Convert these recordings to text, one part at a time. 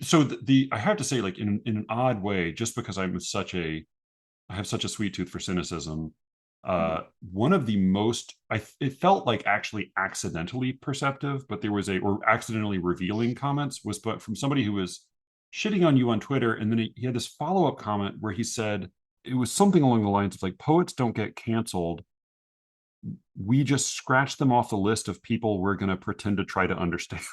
So the I have to say, like in an odd way, just because I have such a sweet tooth for cynicism. Mhm. One of the most, it felt like actually accidentally perceptive, but there was or accidentally revealing comments was, but from somebody who was shitting on you on Twitter. And then he had this follow up comment where he said, it was something along the lines of like, poets don't get canceled. We just scratch them off the list of people we're going to pretend to try to understand.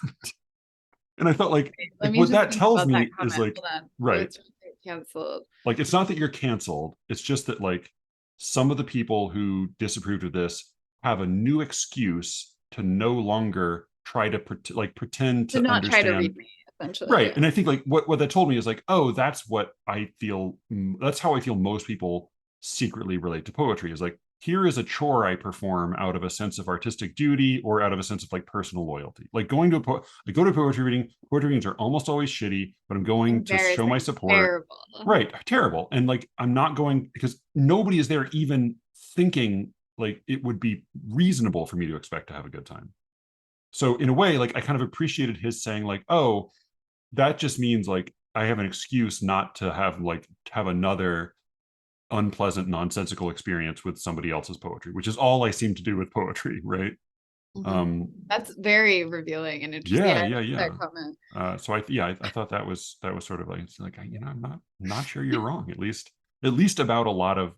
And I felt Wait, let like me what just that think tells about that me is comment. like, Hold on. right. Poets get canceled. Like it's not that you're canceled, it's just that like some of the people who disapproved of this have a new excuse to no longer try to pretend To to not try to understand. read me, essentially. Right. Yeah. And I think like what that told me is like, oh, that's what I feel. That's how I feel most people secretly relate to poetry is like, here is a chore I perform out of a sense of artistic duty or out of a sense of like personal loyalty. Like going to I go to poetry reading. Poetry readings are almost always shitty, but I'm going to show my Embarrassing. support. Terrible. Right. Terrible. And like, I'm not going because nobody is there even thinking like it would be reasonable for me to expect to have a good time. So in a way, like I kind of appreciated his saying like, oh, that just means like I have an excuse not to have another unpleasant, nonsensical experience with somebody else's poetry, which is all I seem to do with poetry, right? Mhm. Um, That's very revealing and interesting. yeah, Yeah, I yeah, like yeah. that comment. So I thought that was sort of like it's like I'm not sure you're wrong, at least about a lot of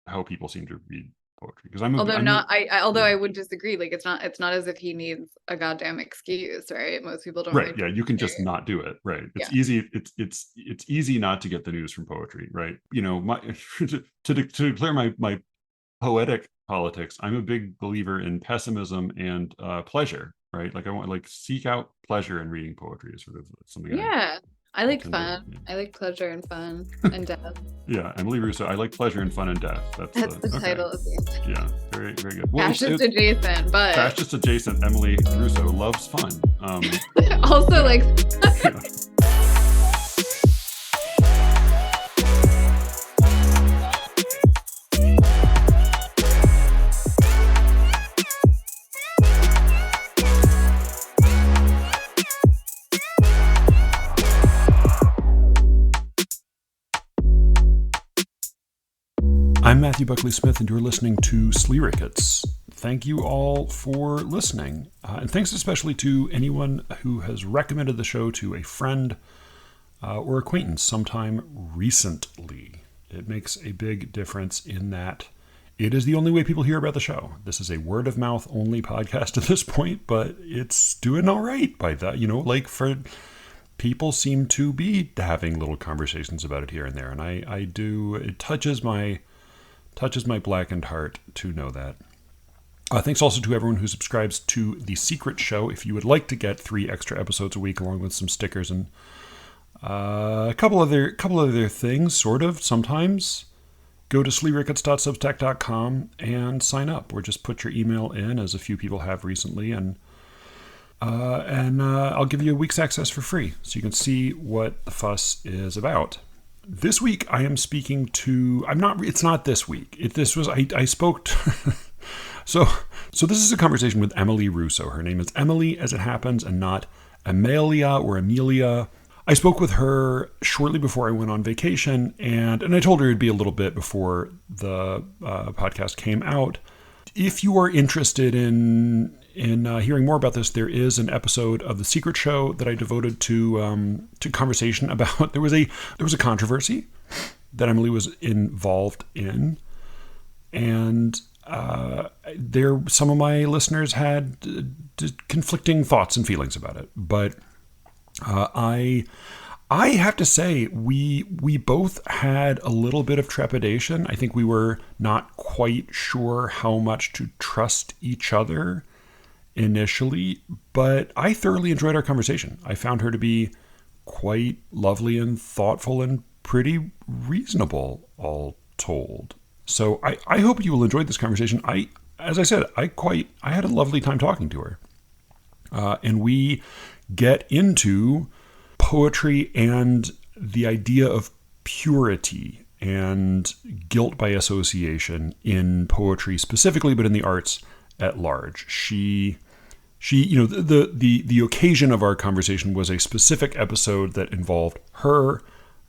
how people seem to read poetry because Although I'm a not, although yeah. I would disagree. Like it's not as if he needs a goddamn excuse, right? Most people don't Right. read Yeah. You can just poetry. not do it. Right. It's Yeah. easy. It's easy not to get the news from poetry. Right. You know, my to declare my poetic politics, I'm a big believer in pessimism and pleasure. Right. Like I want like seek out pleasure in reading poetry is sort of something Yeah. I I like tend to. fun. I like pleasure and fun and death. Yeah. Emily Russo. I like pleasure and fun and death. That's That's the the okay. title of the Yeah. Very very good. Well, fascist it's adjacent, but fascist adjacent. Emily Russo loves fun. also Yeah. like Yeah. I'm Matthew Buckley Smith, and you're listening to SLEERICKETS. Thank you all for listening. And thanks especially to anyone who has recommended the show to a friend or acquaintance sometime recently. It makes a big difference in that it is the only way people hear about the show. This is a word of mouth only podcast at this point, but it's doing all right by that. You know, like for people seem to be having little conversations about it here and there. And I do, it touches my blackened heart to know that. Thanks also to everyone who subscribes to The Secret Show. If you would like to get 3 extra episodes a week along with some stickers and a couple other things, sort of, sometimes, go to sleerickets.substack.com and sign up, or just put your email in, as a few people have recently, and I'll give you a week's access for free, so you can see what the fuss is about. This week I am speaking to. I'm not. It's not this week. I spoke. So this is a conversation with Emily Russo. Her name is Emily, as it happens, and not Emmalea or Amelia. I spoke with her shortly before I went on vacation, and I told her it'd be a little bit before the podcast came out. If you are interested in hearing more about this, there is an episode of The Secret Show that I devoted to conversation about. There was a controversy that Emily was involved in, and some of my listeners had conflicting thoughts and feelings about it. But I have to say, we both had a little bit of trepidation. I think we were not quite sure how much to trust each other initially, but I thoroughly enjoyed our conversation. I found her to be quite lovely and thoughtful and pretty reasonable, all told. So I hope you will enjoy this conversation. As I said, I had a lovely time talking to her. And we get into poetry and the idea of purity and guilt by association in poetry specifically, but in the arts at large. She she, the occasion of our conversation was a specific episode that involved her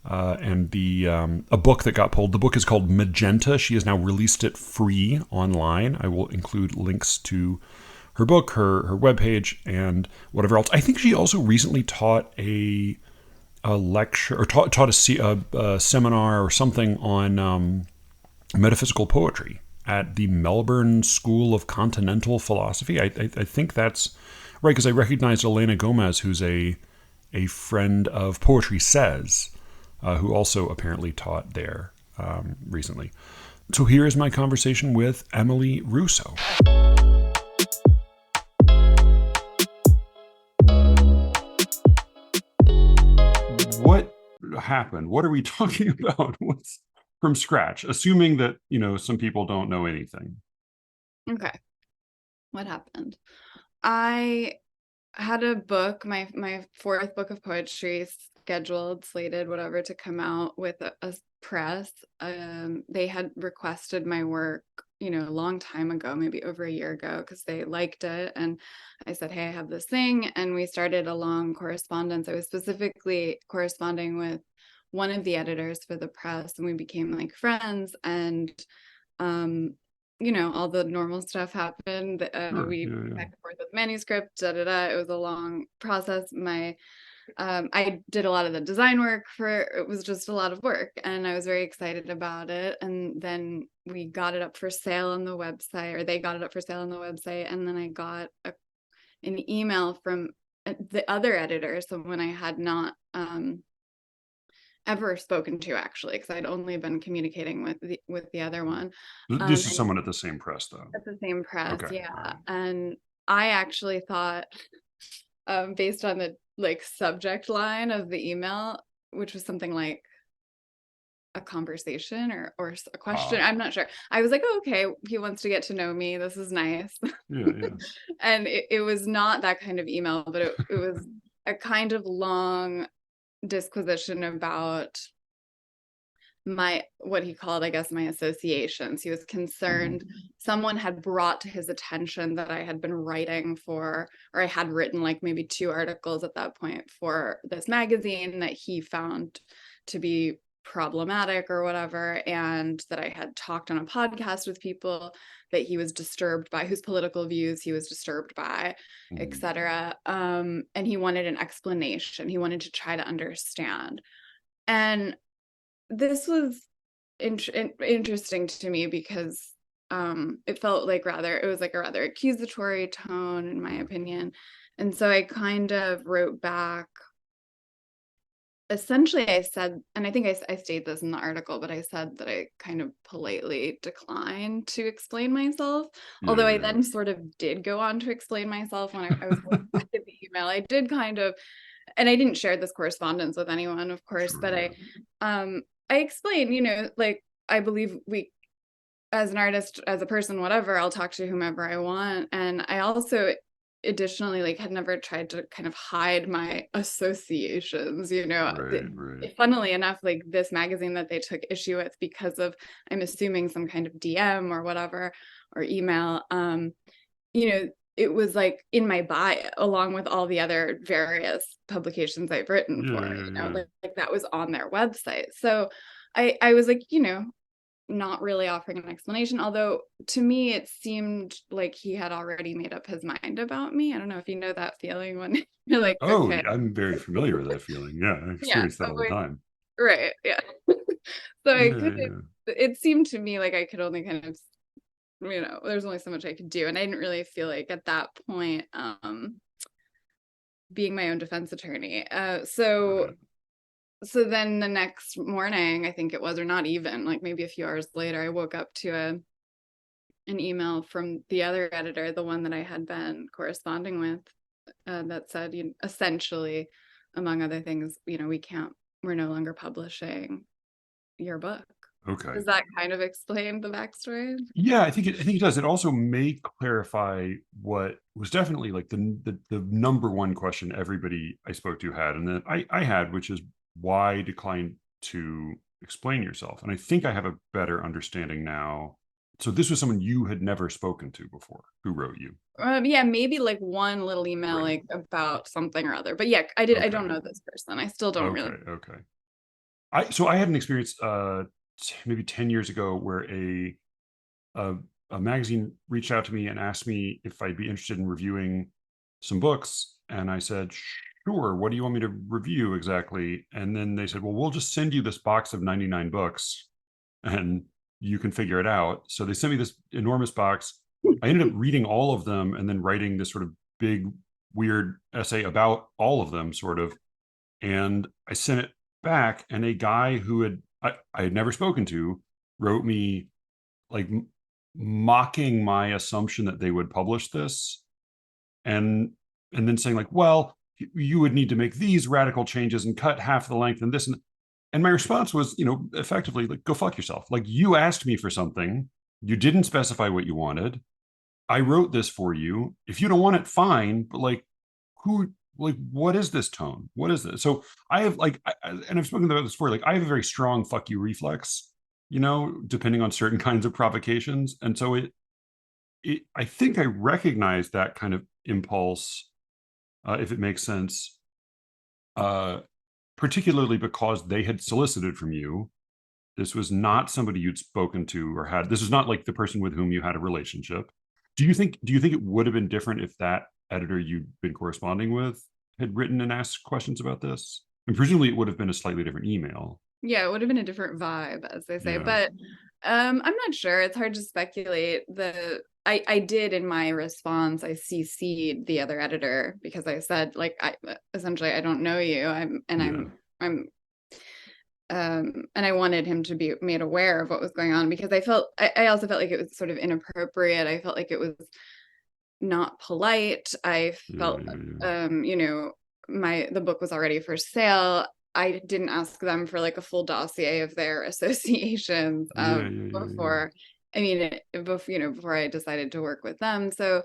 and the a book that got pulled. The book is called Magenta. She has now released it free online. I will include links to her book, her webpage, and whatever else. I think she also recently taught a lecture or taught a seminar or something on metaphysical poetry at the Melbourne School of Continental Philosophy. I think that's right, because I recognized Elena Gomez, who's a friend of Poetry Says, who also apparently taught there recently. So here is my conversation with Emily Russo. What happened? What are we talking about? What's from scratch, assuming that, some people don't know anything. Okay. What happened? I had a book, my fourth book of poetry scheduled, slated, whatever, to come out with a press. They had requested my work, a long time ago, maybe over a year ago, because they liked it. And I said, hey, I have this thing. And we started a long correspondence. I was specifically corresponding with one of the editors for the press, and we became like friends. And all the normal stuff happened. Sure. We Yeah. back and forth with manuscript, It was a long process. I did a lot of the design work it was just a lot of work, and I was very excited about it. And then we got it up for sale on the website, or they got it up for sale on the website. And then I got an email from the other editor, someone I had not ever spoken to, actually, because I'd only been communicating with the other one. This is someone at the same press, though. At the same press, Okay. yeah. Right. And I actually thought, based on the subject line of the email, which was something like a conversation or a question, I'm not sure. I was like, oh, okay, he wants to get to know me. This is nice. Yeah. And it was not that kind of email, but it was a kind of long disquisition about what he called, I guess, my associations. He was concerned someone had brought to his attention that I had been writing for, or I had written like maybe 2 articles at that point for this magazine that he found to be problematic or whatever, and that I had talked on a podcast with people that he was disturbed by, whose political views he was disturbed by, etc. And he wanted an explanation. He wanted to try to understand. And this was interesting to me because it felt like it was like a rather accusatory tone, in my opinion. And so I kind of wrote back. Essentially, I said, and I think I stated this in the article, but I said that I kind of politely declined to explain myself. Although I then sort of did go on to explain myself when I was going back at the email. I did kind of, and I didn't share this correspondence with anyone, of course, but I explained, I believe as an artist, as a person, whatever, I'll talk to whomever I want. And I also additionally had never tried to kind of hide my associations, funnily enough, this magazine that they took issue with because of, I'm assuming, some kind of DM or whatever, or email, it was like in my bio, along with all the other various publications I've written for, like that was on their website. So I was like, not really offering an explanation, although to me it seemed like he had already made up his mind about me. I don't know if you know that feeling when you're like, okay. I'm very familiar with that feeling. Yeah, I experience that all the time. Right. Yeah. So it seemed to me like I could only kind of, there's only so much I could do. And I didn't really feel like at that point, being my own defense attorney. So then the next morning, I think it was, or not even, like maybe a few hours later, I woke up to an email from the other editor, the one that I had been corresponding with, that said, essentially, among other things, we're no longer publishing your book. Okay. Does that kind of explain the backstory? Yeah, I think it does. It also may clarify what was definitely like the number one question everybody I spoke to had, and then I had, which is, why decline to explain yourself? And I think I have a better understanding now So this was someone you had never spoken to before who wrote you. Yeah, maybe like one little email Right. like about something or other. But yeah, I Okay. don't know this person. I still don't Okay. really. Okay. I had an experience maybe 10 years ago where a a magazine reached out to me and asked me if I'd be interested in reviewing some books, and I said, "Sure. What do you want me to review exactly?" And then they said, "Well, we'll just send you this box of 99 books, and you can figure it out." So they sent me this enormous box. I ended up reading all of them and then writing this sort of big, weird essay about all of them, sort of. And I sent it back, and a guy who I had never spoken to wrote me like mocking my assumption that they would publish this, and then saying like, well, you would need to make these radical changes and cut half the length and this, and my response was, effectively like, go fuck yourself. Like, you asked me for something, you didn't specify what you wanted, I wrote this for you. If you don't want it, fine, but like, who, like, what is this tone? What is this? So I have like, and I've spoken about this before, like, I have a very strong fuck you reflex, depending on certain kinds of provocations. And so I think I recognize that kind of impulse, if it makes sense, uh, particularly because they had solicited from you. This was not somebody you'd spoken to or had. This is not like the person with whom you had a relationship. Do you think it would have been different if that editor you'd been corresponding with had written and asked questions about this? And presumably it would have been a slightly different email. Yeah, it would have been a different vibe, as they say. Yeah. But I'm not sure. It's hard to speculate. I did in my response, I CC'd the other editor because I said, like, I essentially I don't know you. Yeah. And I wanted him to be made aware of what was going on because I also felt like it was sort of inappropriate. I felt like it was not polite. I Yeah. felt, Yeah. Yeah. the book was already for sale. I didn't ask them for like a full dossier of their associations Yeah. Yeah. Yeah. Yeah. before. I mean, before I decided to work with them. So,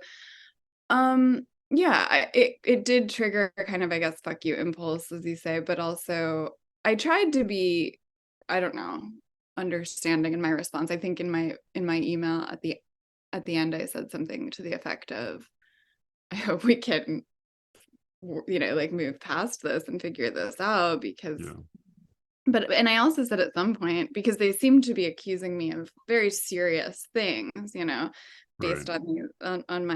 yeah, it did trigger kind of, I guess, fuck you impulse, as you say, but also I tried to be, I don't know, understanding in my response. I think in my email at the end, I said something to the effect of, I hope we can, like, move past this and figure this out because, Yeah. and I also said at some point, because they seem to be accusing me of very serious things, Right. based on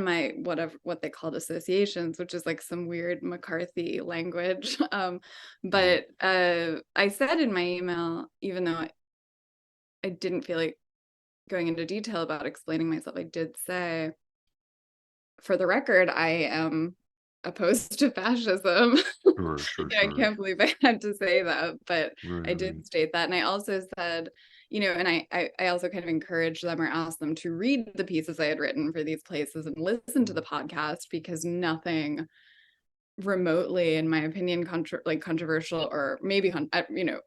my whatever what they called associations, which is like some weird McCarthy language. Mm. But I said in my email, even though I didn't feel like going into detail about explaining myself, I did say, for the record, I am opposed to fascism. Sure. Sure. I Sure. can't believe I had to say that, but Right. I did Right. state that. And I also said, and I also kind of encouraged them or asked them to read the pieces I had written for these places and listen to the podcast, because nothing remotely, in my opinion, controversial or maybe,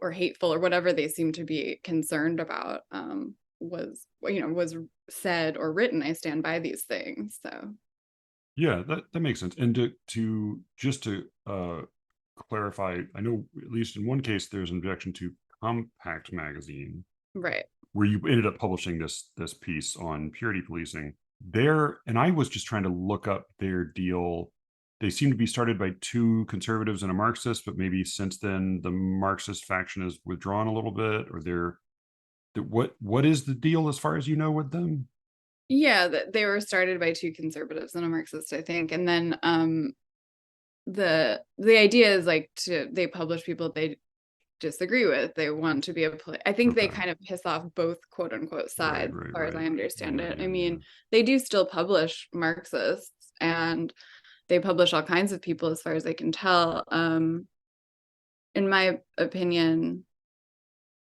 or hateful or whatever they seem to be concerned about, was said or written. I stand by these things. So. Yeah, that makes sense. And to clarify, I know at least in one case there's an objection to Compact Magazine, Right. where you ended up publishing this piece on purity policing. There, and I was just trying to look up their deal. They seem to be started by two conservatives and a Marxist, but maybe since then the Marxist faction has withdrawn a little bit, or what is the deal as far as you know with them? Yeah, they were started by two conservatives and a Marxist, I think. And then the idea is like they publish people they disagree with. They want to be I think they Okay. kind of piss off both quote unquote Right, sides, as right, far as right. I understand Yeah, it. I yeah, yeah. mean, they do still publish Marxists, and they publish all kinds of people as far as I can tell. In my opinion,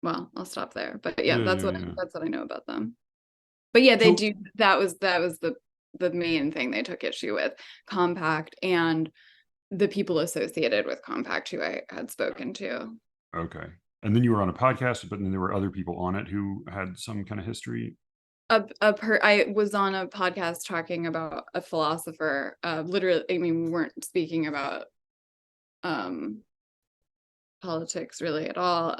well, I'll stop there. But yeah, Yeah, yeah, yeah. that's what I know about them. But yeah, they So do. That was the main thing they took issue with, Compact and the people associated with Compact who I had spoken to. okay. And then you were on a podcast, but then there were other people on it who had some kind of history. I was on a podcast talking about a philosopher. Literally, I mean, we weren't speaking about um politics really at all.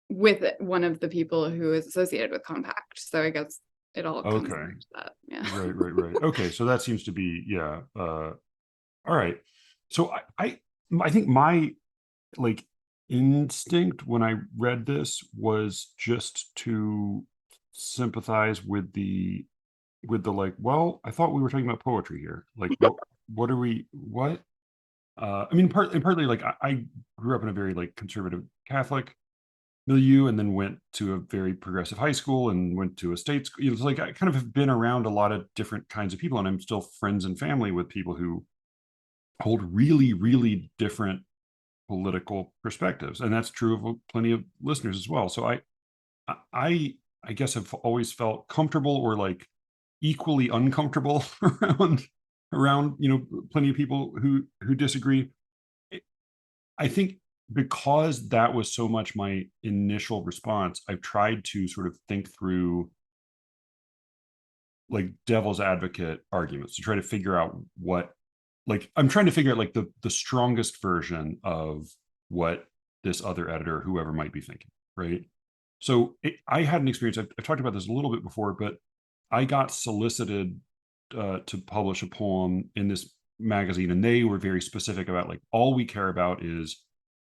with one of the people who is associated with Compact. So I guess it all comes Okay. back to that. Yeah. Right. Okay. So that seems to be, yeah. All right. So I think my like instinct when I read this was just to sympathize with the like, well, I thought we were talking about poetry here. Like, what are we, what? I mean, partly like I grew up in a very like conservative Catholic milieu and then went to a very progressive high school and went to a state school. It's like I kind of have been around a lot of different kinds of people, and I'm still friends and family with people who hold really, really different political perspectives, and that's true of plenty of listeners as well. So I I guess I've always felt comfortable or like equally uncomfortable around plenty of people who disagree. I think because that was so much my initial response, I've tried to sort of think through like devil's advocate arguments to try to figure out what, like I'm trying to figure out like the strongest version of what this other editor, whoever might be thinking, right? So I had an experience. I've talked about this a little bit before, but I got solicited to publish a poem in this magazine, and they were very specific about like all we care about is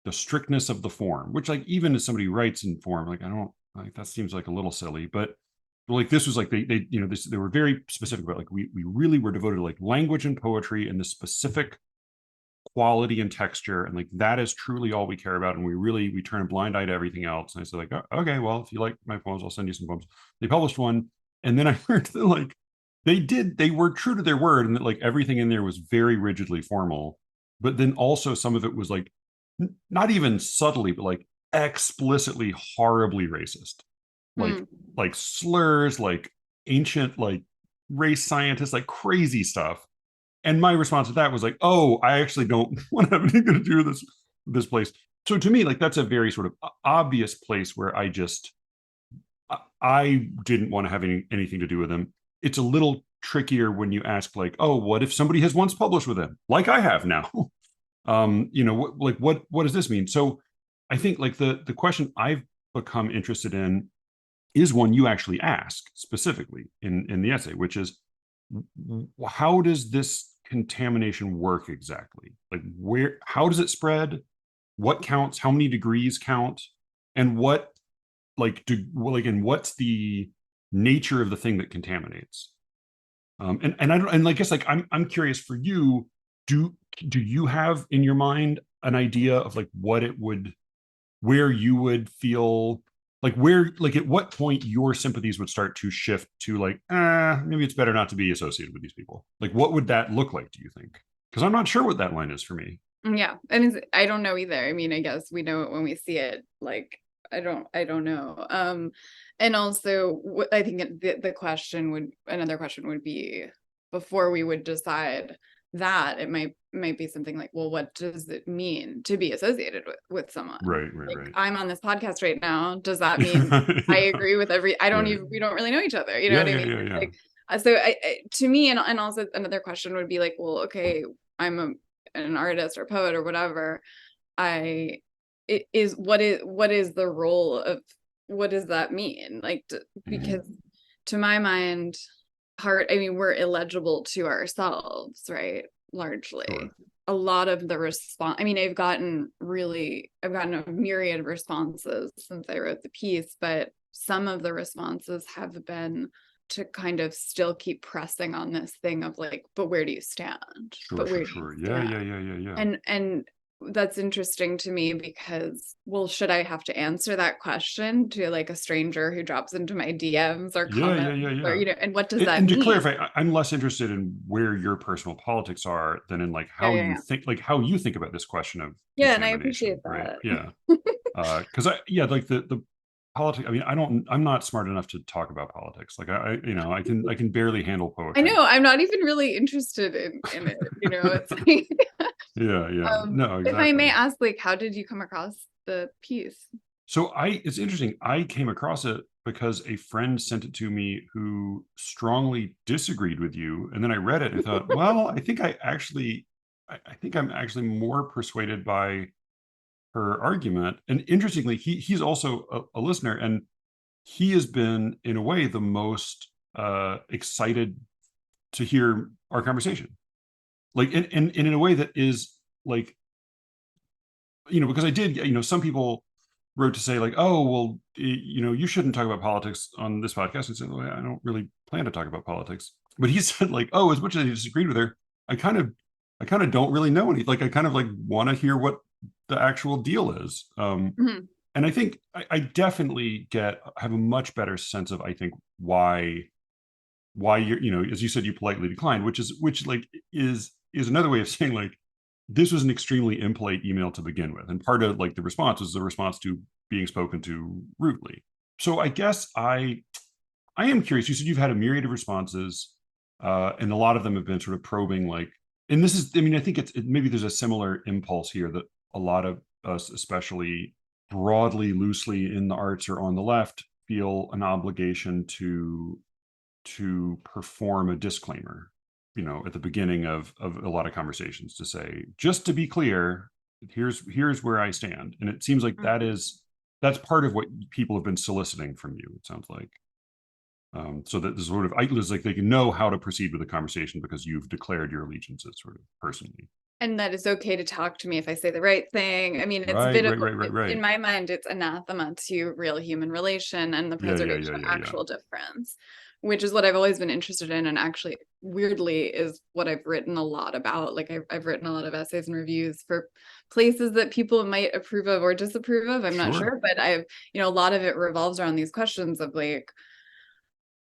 the strictness of the form. Which, like, even as somebody writes in form, like I don't like that seems like a little silly, but like this was like they were very specific about like we really were devoted to like language and poetry and the specific quality and texture, and like that is truly all we care about, and we turn a blind eye to everything else. And I said like, oh, okay, well, if you like my poems, I'll send you some poems. They published one, and then I learned that like they were true to their word, and that like everything in there was very rigidly formal, but then also some of it was like not even subtly but like explicitly horribly racist, like Hmm. like slurs, like ancient like race scientists, like crazy stuff. And my response to that was like, oh, I actually don't want to have anything to do with this place. So to me, like that's a very sort of obvious place where I didn't want to have anything to do with them. It's a little trickier when you ask like, oh, what if somebody has once published with them, like I have now? What does this mean? So I think like the question I've become interested in is one you actually ask specifically in the essay, which is how does this contamination work exactly? Like how does it spread? What counts? How many degrees count? And and what's the nature of the thing that contaminates? And I don't, and I guess like I'm curious for you, do do you have in your mind an idea of like what it would, where you would feel like where like at what point your sympathies would start to shift to like maybe it's better not to be associated with these people? Like what would that look like, do you think? Because I'm not sure what that line is for me. Yeah. And I don't know either. I mean, I guess we know it when we see it. Like, I don't know. And also I think the question would, another question would be, before we would decide that, it might be something like, well, what does it mean to be associated with someone? Like, Right. I'm on this podcast right now. Does that mean I agree with I don't Right. even, we don't really know each other. You know Yeah, what I mean? yeah. Like, so to me, and also another question would be like, well, okay, I'm an artist or poet or whatever, I it is what is the role of, what does that mean? Like, Mhm. because to my mind, I mean, we're illegible to ourselves, right? Largely. Sure. A lot of the response, I mean, I've gotten a myriad of responses since I wrote the piece, but some of the responses have been to kind of still keep pressing on this thing of like, but where do you stand? But where do you Yeah, stand? yeah. And that's interesting to me because, well, should I have to answer that question to like a stranger who drops into my DMs or comments, or Yeah. and what does that And to mean? clarify, I'm less interested in where your personal politics are than in like Yeah, how you yeah, think, like how you think about this question of yeah, and I appreciate contamination, right? that. Yeah. Because like the politics. I mean, I'm not smart enough to talk about politics. Like I can barely handle I poetry. know, I'm not even really interested in it, it's like, Yeah. No, if I may exactly. ask, like, how did you come across the piece? So it's interesting. I came across it because a friend sent it to me who strongly disagreed with you. And then I read it and I thought, well, I think I'm actually more persuaded by her argument. And interestingly, he's also a listener, and he has been, in a way, the most excited to hear our conversation. Like, and in a way that is like, because I did, some people wrote to say like, oh, well, you shouldn't talk about politics on this podcast. And said, well, I don't really plan to talk about politics. But he said like, oh, as much as I disagreed with her, I kind of don't really know any. Like, I kind of like want to hear what the actual deal is. Mhm. And I think I definitely have a much better sense of, I think, why you're, as you said, you politely declined, which like is another way of saying like, this was an extremely impolite email to begin with. And part of like the response was the response to being spoken to rudely. So I guess I am curious. You said you've had a myriad of responses, and a lot of them have been sort of probing, like, and this is, I mean, I think maybe there's a similar impulse here that a lot of us, especially broadly, loosely in the arts or on the left, feel an obligation to perform a disclaimer, at the beginning of a lot of conversations, to say, just to be clear, here's where I stand. And it seems like that's part of what people have been soliciting from you, it sounds like. So that this sort of, it's like they can know how to proceed with the conversation because you've declared your allegiances sort of personally. And that it's okay to talk to me if I say the right thing. I mean, it's a Right, bit of, right. in my mind, it's anathema to real human relation and the preservation of Yeah. actual difference, which is what I've always been interested in. And actually, weirdly, is what I've written a lot about. Like, I've written a lot of essays and reviews for places that people might approve of or disapprove of. I'm not sure, but I've, a lot of it revolves around these questions of like,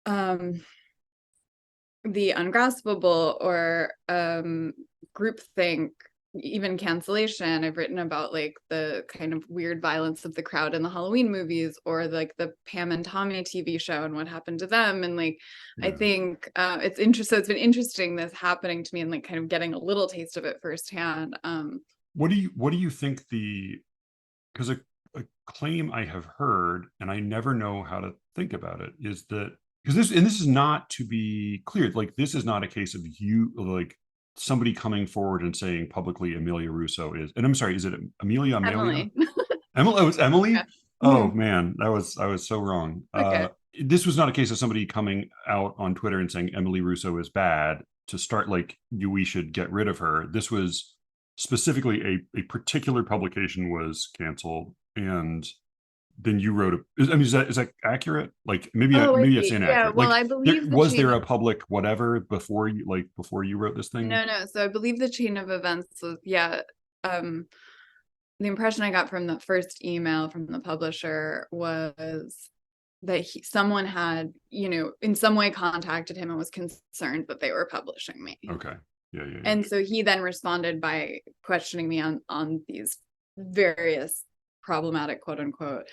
the ungraspable or groupthink, even cancellation. I've written about like the kind of weird violence of the crowd in the Halloween movies, or like the Pam and Tommy TV show and what happened to them. And like, I think it's interesting. So it's been interesting, this happening to me and like kind of getting a little taste of it firsthand. What do you think because a claim I have heard, and I never know how to think about it, is that, because this is not, to be clear, like, this is not a case of you, like, somebody coming forward and saying publicly Emilia Russo is, and I'm sorry, is it Amelia? Emily. Emily? Oh, it's Emily. Yeah. Oh man, I was so wrong. Okay. This was not a case of somebody coming out on Twitter and saying Emily Russo is bad to start like, we should get rid of her. This was specifically a particular publication was canceled, and then you wrote I mean, is that accurate? Like, maybe maybe it's inaccurate. Yeah, well, like, I believe was there a public whatever before you wrote this thing? No. So I believe the chain of events was, the impression I got from the first email from the publisher was that someone had, in some way contacted him and was concerned that they were publishing me. Okay. Yeah. And so he then responded by questioning me on these various problematic, quote unquote,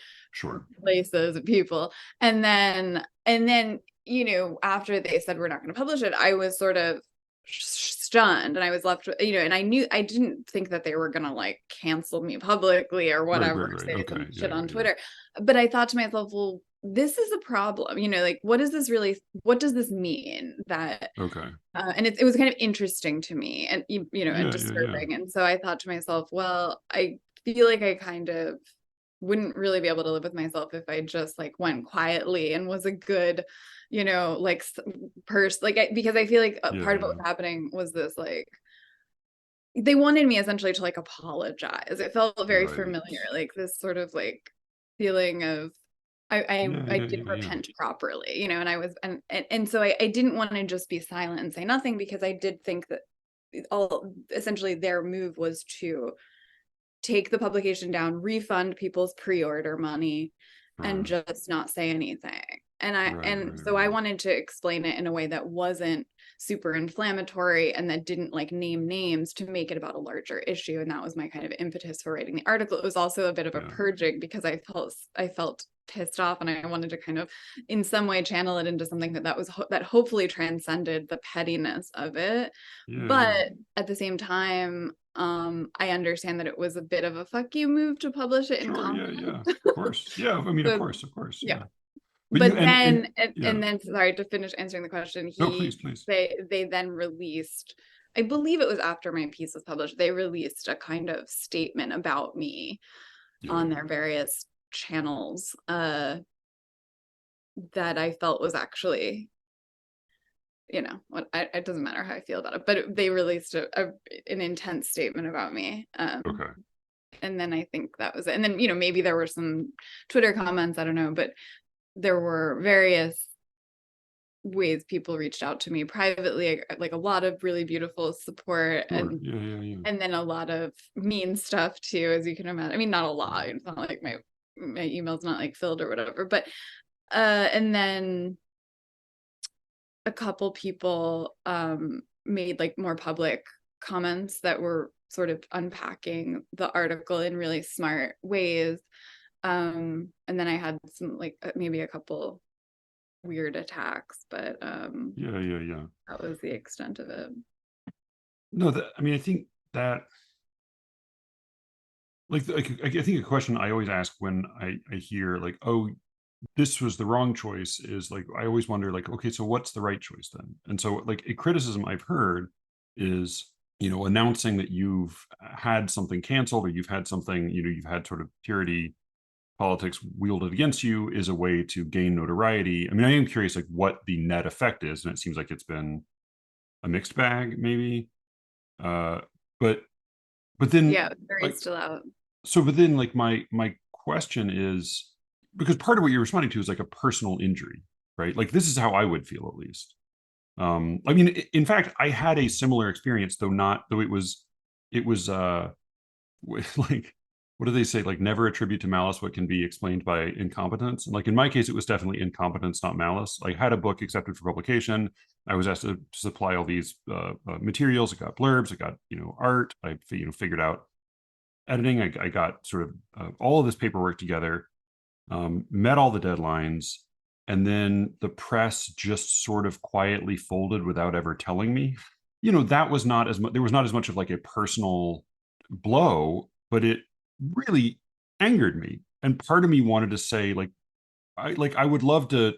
places of people. And then, after they said we're not going to publish it, I was sort of stunned, and I was left, and I didn't think that they were going to like cancel me publicly or whatever, say shit on Twitter. But I thought to myself, well, this is a problem, like, what does this mean? That and it was kind of interesting to me, and and disturbing. And so I thought to myself, well, I feel like I kind of wouldn't really be able to live with myself if I just like went quietly and was a good, like person, like, because I feel like part of what was happening was this, like, they wanted me essentially to like apologize. It felt very familiar, like this sort of like feeling of I didn't repent properly, and I was, and so I didn't want to just be silent and say nothing, because I did think that essentially their move was to take the publication down, refund people's pre-order money, and just not say anything. And so I wanted to explain it in a way that wasn't super inflammatory and that didn't like name names, to make it about a larger issue. And that was my kind of impetus for writing the article. It was also a bit of a purging, because I felt pissed off, and I wanted to kind of in some way channel it into something that hopefully transcended the pettiness of it. But at the same time, I understand that it was a bit of a fuck you move to publish it in confidence. Of course. Yeah, I mean, of course. Yeah. But then, and then, sorry, to finish answering the question, please. they then released I believe it was after my piece was published, they released a kind of statement about me on their various channels that I felt was actually, it doesn't matter how I feel about it, but they released an intense statement about me. Okay. And then I think that was it. And then, maybe there were some Twitter comments, I don't know, but there were various ways people reached out to me privately, like a lot of really beautiful support. Sure. And Yeah. and then a lot of mean stuff too, as you can imagine. I mean, not a lot. It's not like my email's not like filled or whatever, but and then a couple people made like more public comments that were sort of unpacking the article in really smart ways. And then I had some like maybe a couple weird attacks, but Yeah. that was the extent of it. No, I mean, I think that, like, I think a question I always ask when I hear like, oh, this was the wrong choice, is like, I always wonder, like, okay, so what's the right choice then? And so, like, a criticism I've heard is, announcing that you've had something canceled, or you've had something, you've had sort of purity politics wielded against you, is a way to gain notoriety. I mean, I am curious, like, what the net effect is, and it seems like it's been a mixed bag, maybe. Uh, but then, Yeah, very like, still out. so, but then, like, my question is, because part of what you're responding to is like a personal injury, right? Like, this is how I would feel, at least. I mean, in fact, I had a similar experience, though it was like, what do they say? Like, never attribute to malice what can be explained by incompetence. And like, in my case, it was definitely incompetence, not malice. I had a book accepted for publication. I was asked to supply all these materials. I got blurbs. I got, art. I figured out editing. I got sort of all of this paperwork together, met all the deadlines, and then the press just sort of quietly folded without ever telling me. That was not as much. There was not as much of like a personal blow, but it really angered me. And part of me wanted to say, like, I would love to,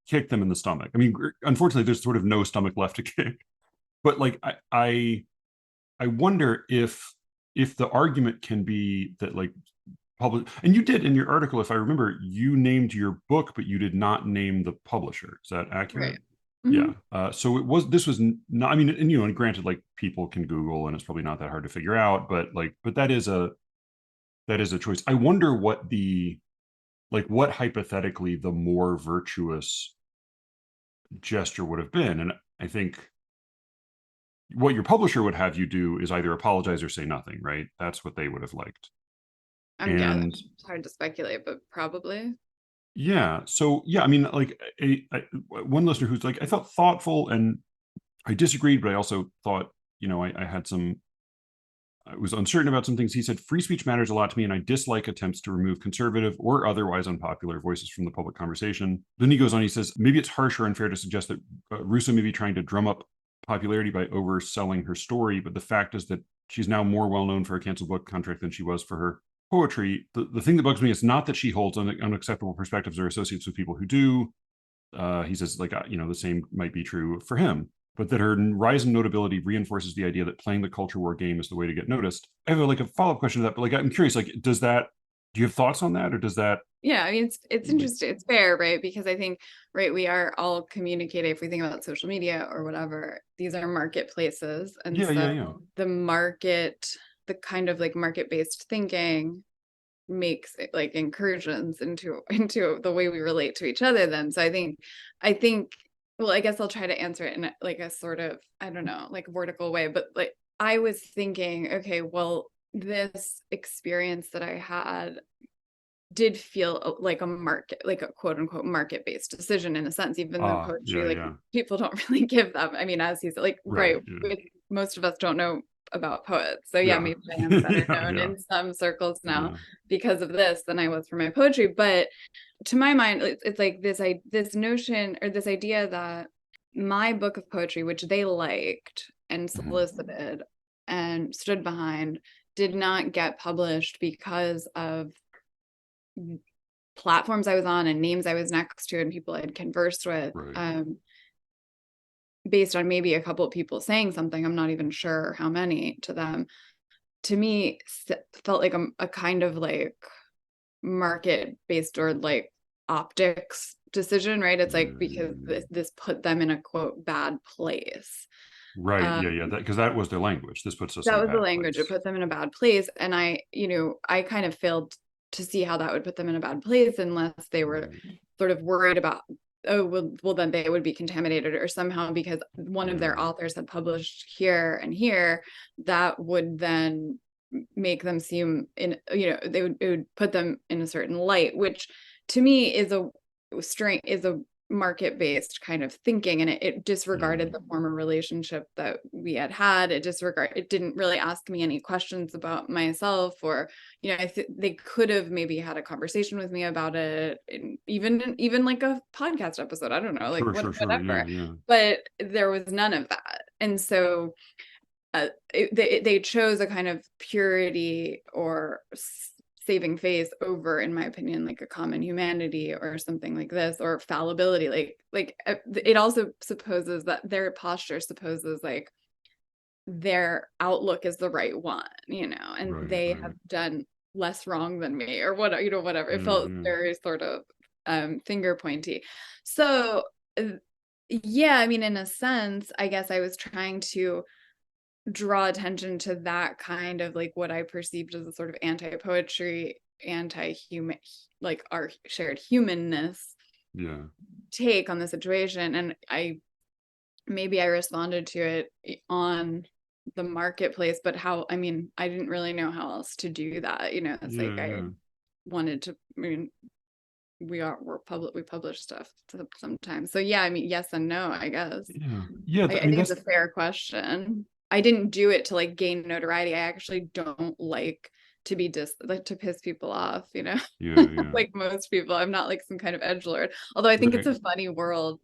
kick them in the stomach. I mean, unfortunately, there's sort of no stomach left to kick. But like, I wonder if the argument can be that, like, public, and you did in your article, if I remember, you named your book, but you did not name the publisher. Is that accurate? Right. Mm-hmm. Yeah. So this was not, I mean, and granted, like, people can Google and it's probably not that hard to figure out, but that is a choice. I wonder what hypothetically the more virtuous gesture would have been. And I think what your publisher would have you do is either apologize or say nothing, right? That's what they would have liked. Yeah, And it's hard to speculate, but probably. yeah, so yeah, I mean, like, one listener who's like, I felt thoughtful and I disagreed, but I also thought, I was uncertain about some things. He said, free speech matters a lot to me, and I dislike attempts to remove conservative or otherwise unpopular voices from the public conversation. Then he goes on, he says, maybe it's harsh or unfair to suggest that Russo may be trying to drum up popularity by overselling her story, but the fact is that she's now more well known for a canceled book contract than she was for her poetry. The thing that bugs me is not that she holds unacceptable perspectives or associates with people who do. He says, like, the same might be true for him, but that her rise in notability reinforces the idea that playing the culture war game is the way to get noticed. I have a follow-up question to that, but like, I'm curious, like, do you have thoughts on that, or does that? Yeah, I mean, it's interesting. It's fair, right? Because I think, right, we are all communicating. If we think about social media or whatever, these are marketplaces. And Yeah. the market, the kind of like market-based thinking makes it like incursions into the way we relate to each other then. So I think well, I guess I'll try to answer it in like a sort of, I don't know, like vertical way, but like I was thinking, okay, well, this experience that I had did feel like a market, like a quote unquote market based decision in a sense, even though poetry, like Yeah. people don't really give them. I mean, as he's like, right, Yeah. most of us don't know about poets. So yeah, Yeah. maybe I am better known Yeah. in some circles now Yeah. because of this than I was for my poetry. But to my mind, it's like this notion or this idea that my book of poetry, which they liked and solicited and stood behind, did not get published because of platforms I was on and names I was next to and people I'd conversed with. Right. based on maybe a couple of people saying something, I'm not even sure how many to them, to me felt like a kind of like market based or like optics decision, right? It's like because this put them in a quote bad place. Right. Yeah. Because that was their language. This puts us in That a was the bad language. It place. put them in a bad place. And I kind of failed to see how that would put them in a bad place unless they were sort of worried about, oh, well, then they would be contaminated or somehow because one of their authors had published here and here, that would then make them seem it would put them in a certain light, which to me is a market-based kind of thinking, and it disregarded the former relationship that we had. It didn't really ask me any questions about myself, or they could have maybe had a conversation with me about it, even like a podcast episode, I don't know, like whatever. Yeah. But there was none of that, and so they chose a kind of purity or saving face over, in my opinion, like a common humanity or something like this, or fallibility. Like it also supposes that their posture supposes like their outlook is the right one, and they have done less wrong than me, or whatever. It felt very sort of finger pointy. So yeah, I mean, in a sense, I guess I was trying to draw attention to that kind of like what I perceived as a sort of anti-poetry, anti-human, like our shared humanness take on the situation. And I responded to it on the marketplace, but I didn't really know how else to do that. I wanted to, we publish stuff sometimes. So yeah, yes and no, I guess. Yeah. I think it's a fair question. I didn't do it to like gain notoriety. I actually don't like to be to piss people off, like most people. I'm not like some kind of edgelord. Although I think it's a funny world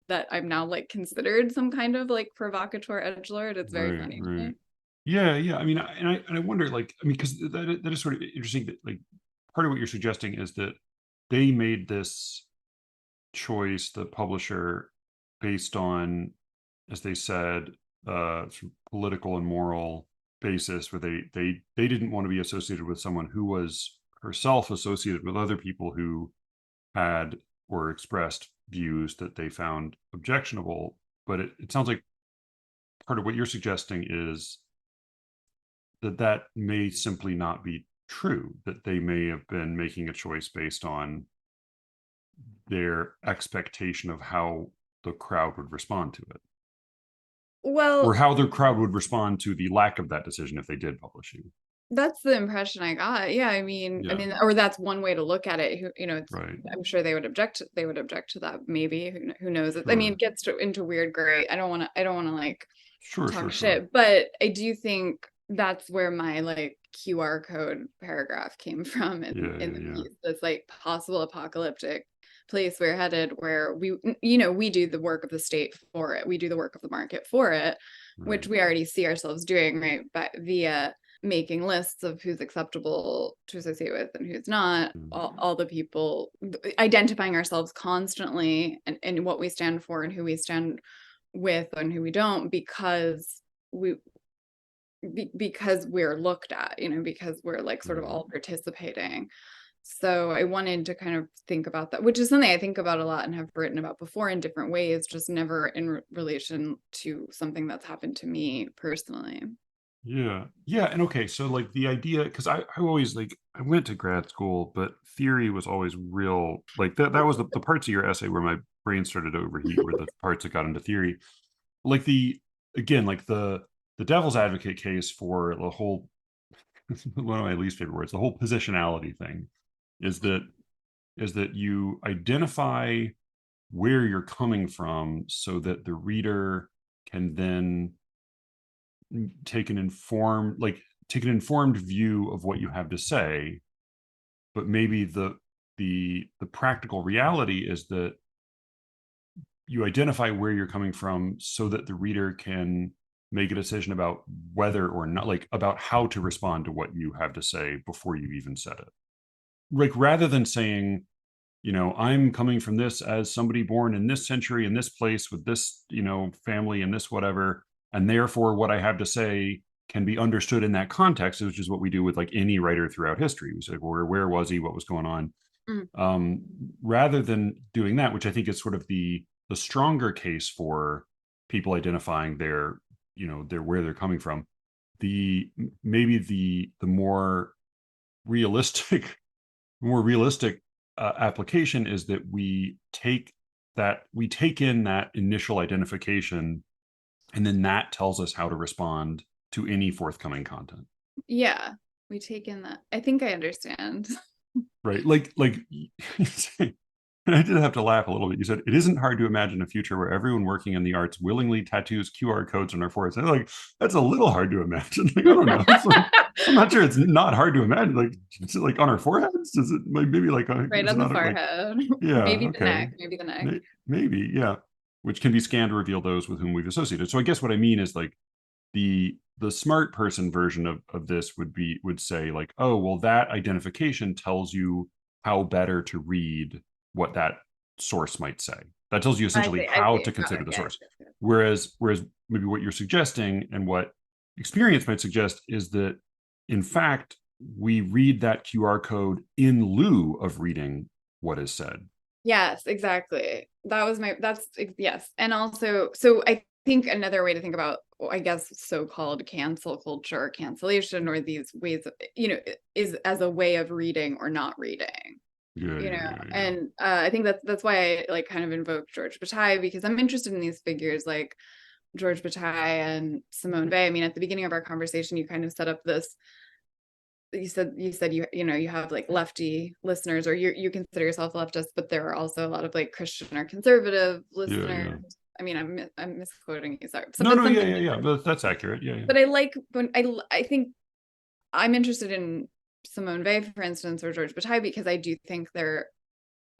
that I'm now like considered some kind of like provocateur edgelord. It's very funny to me. Yeah. I mean, I wonder, like, I mean, because that is sort of interesting that like part of what you're suggesting is that they made this choice, the publisher, based on, as they said, sort of political and moral basis, where they didn't want to be associated with someone who was herself associated with other people who had or expressed views that they found objectionable. But it sounds like part of what you're suggesting is that may simply not be true, that they may have been making a choice based on their expectation of how the crowd would respond to it. Well, or how the crowd would respond to the lack of that decision if they did publish you. That's the impression I got. Yeah, I mean, or that's one way to look at it. I'm sure they would object to that. Maybe, who knows? I mean, it gets into weird gray. I don't want to like talk shit, but I do think that's where my like QR code paragraph came from in the piece. This like possible apocalyptic place we're headed, where we do the work of the state for it. We do the work of the market for it, which we already see ourselves doing, right? But via making lists of who's acceptable to associate with and who's not, all the people, identifying ourselves constantly and what we stand for and who we stand with and who we don't, because we're looked at, because we're like sort of all participating. So I wanted to kind of think about that, which is something I think about a lot and have written about before in different ways, just never in relation to something that's happened to me personally. Yeah. And okay, so like the idea, because I always like, I went to grad school, but theory was always real, like that was the parts of your essay where my brain started to overheat were the parts that got into theory. Like like the devil's advocate case for the whole, one of my least favorite words, the whole positionality thing, is that you identify where you're coming from so that the reader can then take an informed view of what you have to say. But maybe the practical reality is that you identify where you're coming from so that the reader can make a decision about whether or not, like, about how to respond to what you have to say before you even said it. Like, rather than saying, I'm coming from this as somebody born in this century, in this place, with this, family and this whatever. And therefore, what I have to say can be understood in that context, which is what we do with like any writer throughout history. We say, where was he? What was going on? Mm. Rather than doing that, which I think is sort of the stronger case for people identifying their where they're coming from. The maybe the realistic more realistic application is that we take in that initial identification, and then that tells us how to respond to any forthcoming content. Yeah, we take in that. I think I understand. Right, like and I did have to laugh a little bit. You said it isn't hard to imagine a future where everyone working in the arts willingly tattoos QR codes on their foreheads. And like, that's a little hard to imagine. Like, I don't know. Like, I'm not sure it's not hard to imagine. Like, is it like on our foreheads? Is it like maybe like Right on the forehead? like, yeah, Maybe the okay, neck. Maybe the neck. maybe, yeah, which can be scanned to reveal those with whom we've associated. So I guess what I mean is like the smart person version of this would say like, oh well, that identification tells you how better to read what that source might say. That tells you essentially how to consider the source. Whereas maybe what you're suggesting and what experience might suggest is that in fact we read that QR code in lieu of reading what is said. Yes, exactly. Yes. And also, so I think another way to think about, I guess, so-called cancel culture, cancellation, or these ways of, is as a way of reading or not reading. Yeah. And I think that's why I like kind of invoke George Bataille, because I'm interested in these figures like George Bataille and Simone Weil. I mean, at the beginning of our conversation, you kind of set up this. You said you have like lefty listeners, or you consider yourself leftist, but there are also a lot of like Christian or conservative listeners. Yeah. I mean, I'm misquoting you. Sorry. No, yeah. But that's accurate. Yeah. But I like when I think I'm interested in Simone Weil, for instance, or George Bataille, because I do think they're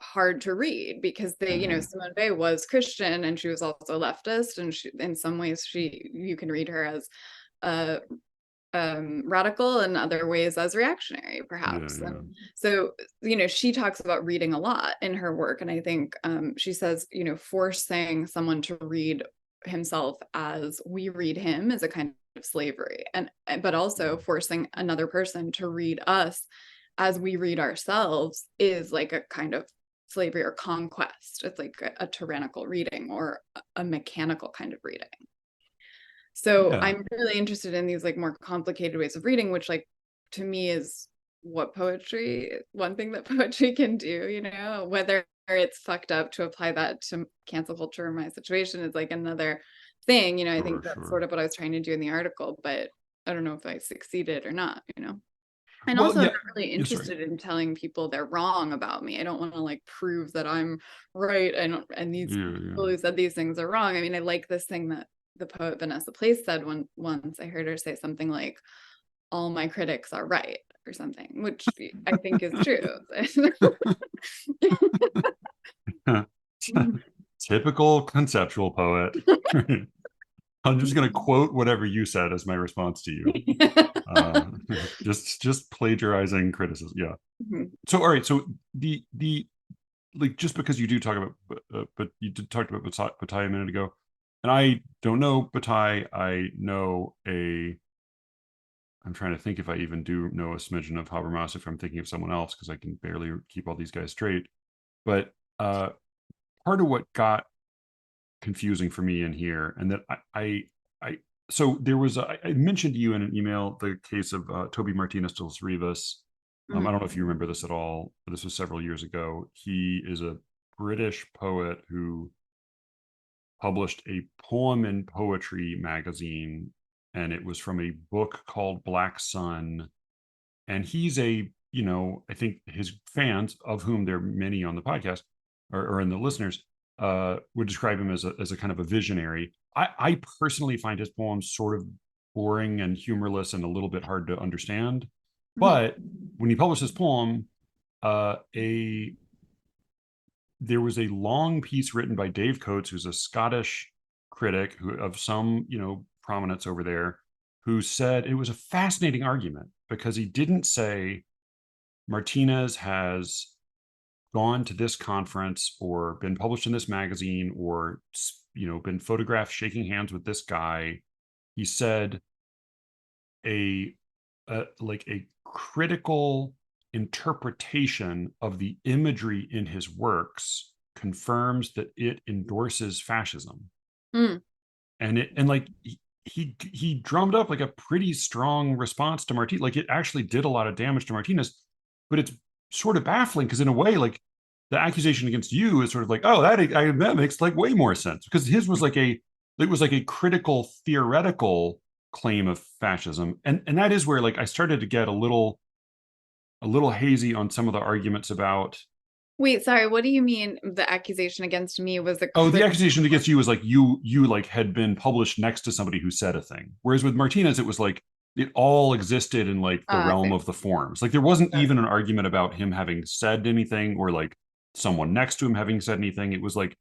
hard to read, because they, Simone Weil was Christian and she was also leftist, and she, in some ways, you can read her as radical, and other ways as reactionary, perhaps. Yeah. And so, she talks about reading a lot in her work, and I think she says, forcing someone to read himself as we read him is a kind of slavery, but also forcing another person to read us as we read ourselves is like a kind of slavery or conquest. It's like a tyrannical reading, or a mechanical kind of reading. So yeah. I'm really interested in these like more complicated ways of reading, which like to me is one thing that poetry can do, whether it's fucked up to apply that to cancel culture in my situation is like another thing. I think that's sort of what I was trying to do in the article, but I don't know if I succeeded or not, And also, I'm not really interested in telling people they're wrong about me. I don't want to like prove that I'm right. And these people who said these things are wrong. I mean, I like this thing that the poet Vanessa Place said once. I heard her say something like, all my critics are right, or something, which I think is true. Typical conceptual poet. I'm just going to quote whatever you said as my response to you. Just plagiarizing criticism. Yeah. Mm-hmm. So, all right. So the like, just because you do talk about, but you did talk about Bataille a minute ago, and I don't know Bataille. I know I'm trying to think if I even do know a smidgen of Habermas, if I'm thinking of someone else, because I can barely keep all these guys straight. But part of what got confusing for me in here, and that I so there was I mentioned to you in an email the case of Toby Martinez dos Rivas. I don't know if you remember this at all, but this was several years ago. He is a British poet who published a poem in Poetry magazine, and it was from a book called Black Sun. And he's I think his fans, of whom there are many on the podcast or in the listeners, would describe him as a kind of a visionary. I personally find his poems sort of boring and humorless and a little bit hard to understand. Mm-hmm. But when he published this poem, there was a long piece written by Dave Coates, who's a Scottish critic of some, prominence over there, who said it was a fascinating argument, because he didn't say Martinez has gone to this conference or been published in this magazine or, been photographed shaking hands with this guy. He said like a critical interpretation of the imagery in his works confirms that it endorses fascism. Mm. And like he drummed up like a pretty strong response to Martinez. Like it actually did a lot of damage to Martinez, but it's sort of baffling because in a way, like the accusation against you is sort of like, oh, that makes like way more sense, because his was like a critical theoretical claim of fascism, and that is where like I started to get a little hazy on some of the arguments about. Wait, sorry, what do you mean the accusation against me was a Oh, the critical? accusation against you was like you like had been published next to somebody who said a thing, whereas with Martinez it was like it all existed in like the I realm see. of the forms. Like there wasn't Got even an argument about him having said anything or like someone next to him having said anything. It was like,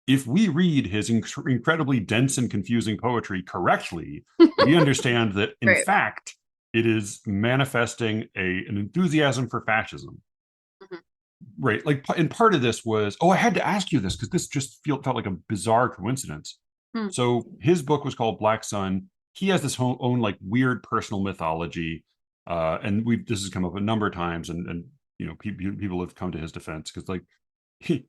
if we read his incredibly dense and confusing poetry correctly, it. we understand that in Right. fact it is manifesting an enthusiasm for fascism. Mhm. Right. Like, and part of this was, I had to ask you this because this just felt like a bizarre coincidence. Hmm. So his book was called Black Sun. He has this own like weird personal mythology. And this has come up a number of times, and people have come to his defense because like he,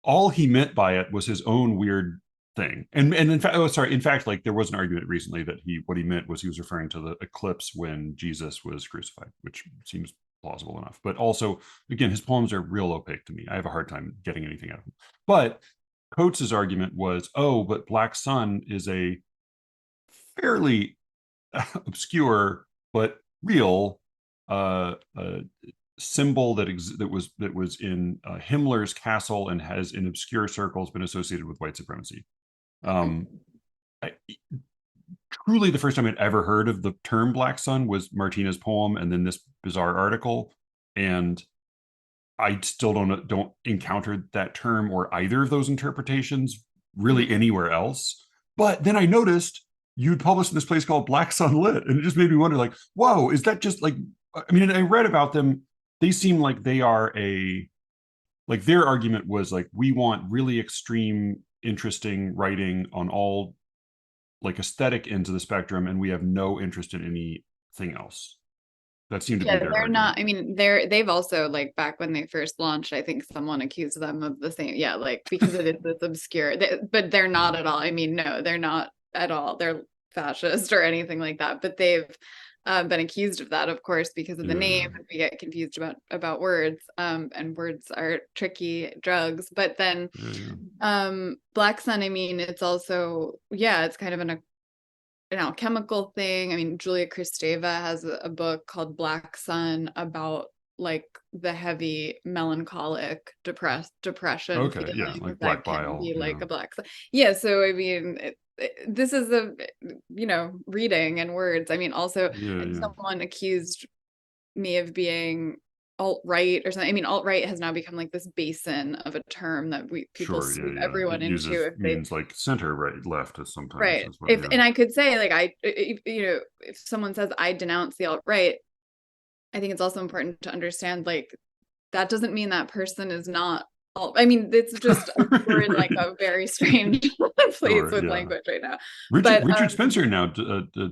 all he meant by it was his own weird thing. And in fact, in fact, like there was an argument recently that what he meant was he was referring to the eclipse when Jesus was crucified, which seems plausible enough. But also, again, his poems are real opaque to me. I have a hard time getting anything out of them. But Coates's argument was, but Black Sun is a fairly obscure but real symbol that was in Himmler's castle and has in obscure circles been associated with white supremacy. Um, I, Truly, the first time I'd ever heard of the term Black Sun was Martinez's poem, and then this bizarre article, and I still don't encounter that term or either of those interpretations really anywhere else. But then I noticed you'd published in this place called Black Sun Lit, and it just made me wonder, like, whoa, is that just like? I mean, I read about them. They seem like they are like their argument was like, we want really extreme, interesting writing on all like aesthetic ends of the spectrum, and we have no interest in anything else. That seemed to be Yeah, their they're not, argument. I mean, they've also, like, back when they first launched, I think someone accused them of the same, yeah, like, because it is this obscure, but they're not at all. I mean, no, they're not at all. They're fascist or anything like that, but they've been accused of that, of course, because of the Yeah, name. We get confused about words, and words are tricky drugs. But then yeah, yeah. Black Sun, I mean, it's also, yeah, it's kind of an alchemical thing. I mean, Julia Kristeva has a book called Black Sun about like the heavy melancholic depression Okay, yeah, feelings like that black can bile. be like Yeah, a black sun. Yeah, so I mean, this is a, reading and words. I mean, also yeah, yeah. someone accused me of being alt-right or something. I mean, alt-right has now become like this basin of a term that people Sure, sweep yeah, yeah. everyone It into uses if they. means like center, right, left, as sometimes Right. as well. If Yeah, and I could say like if someone says I denounce the alt-right, I think it's also important to understand like that doesn't mean that person is not alt. I mean, it's just we're right, in like right. a very strange place Sure, with yeah. language right now. Richard But Richard Spencer now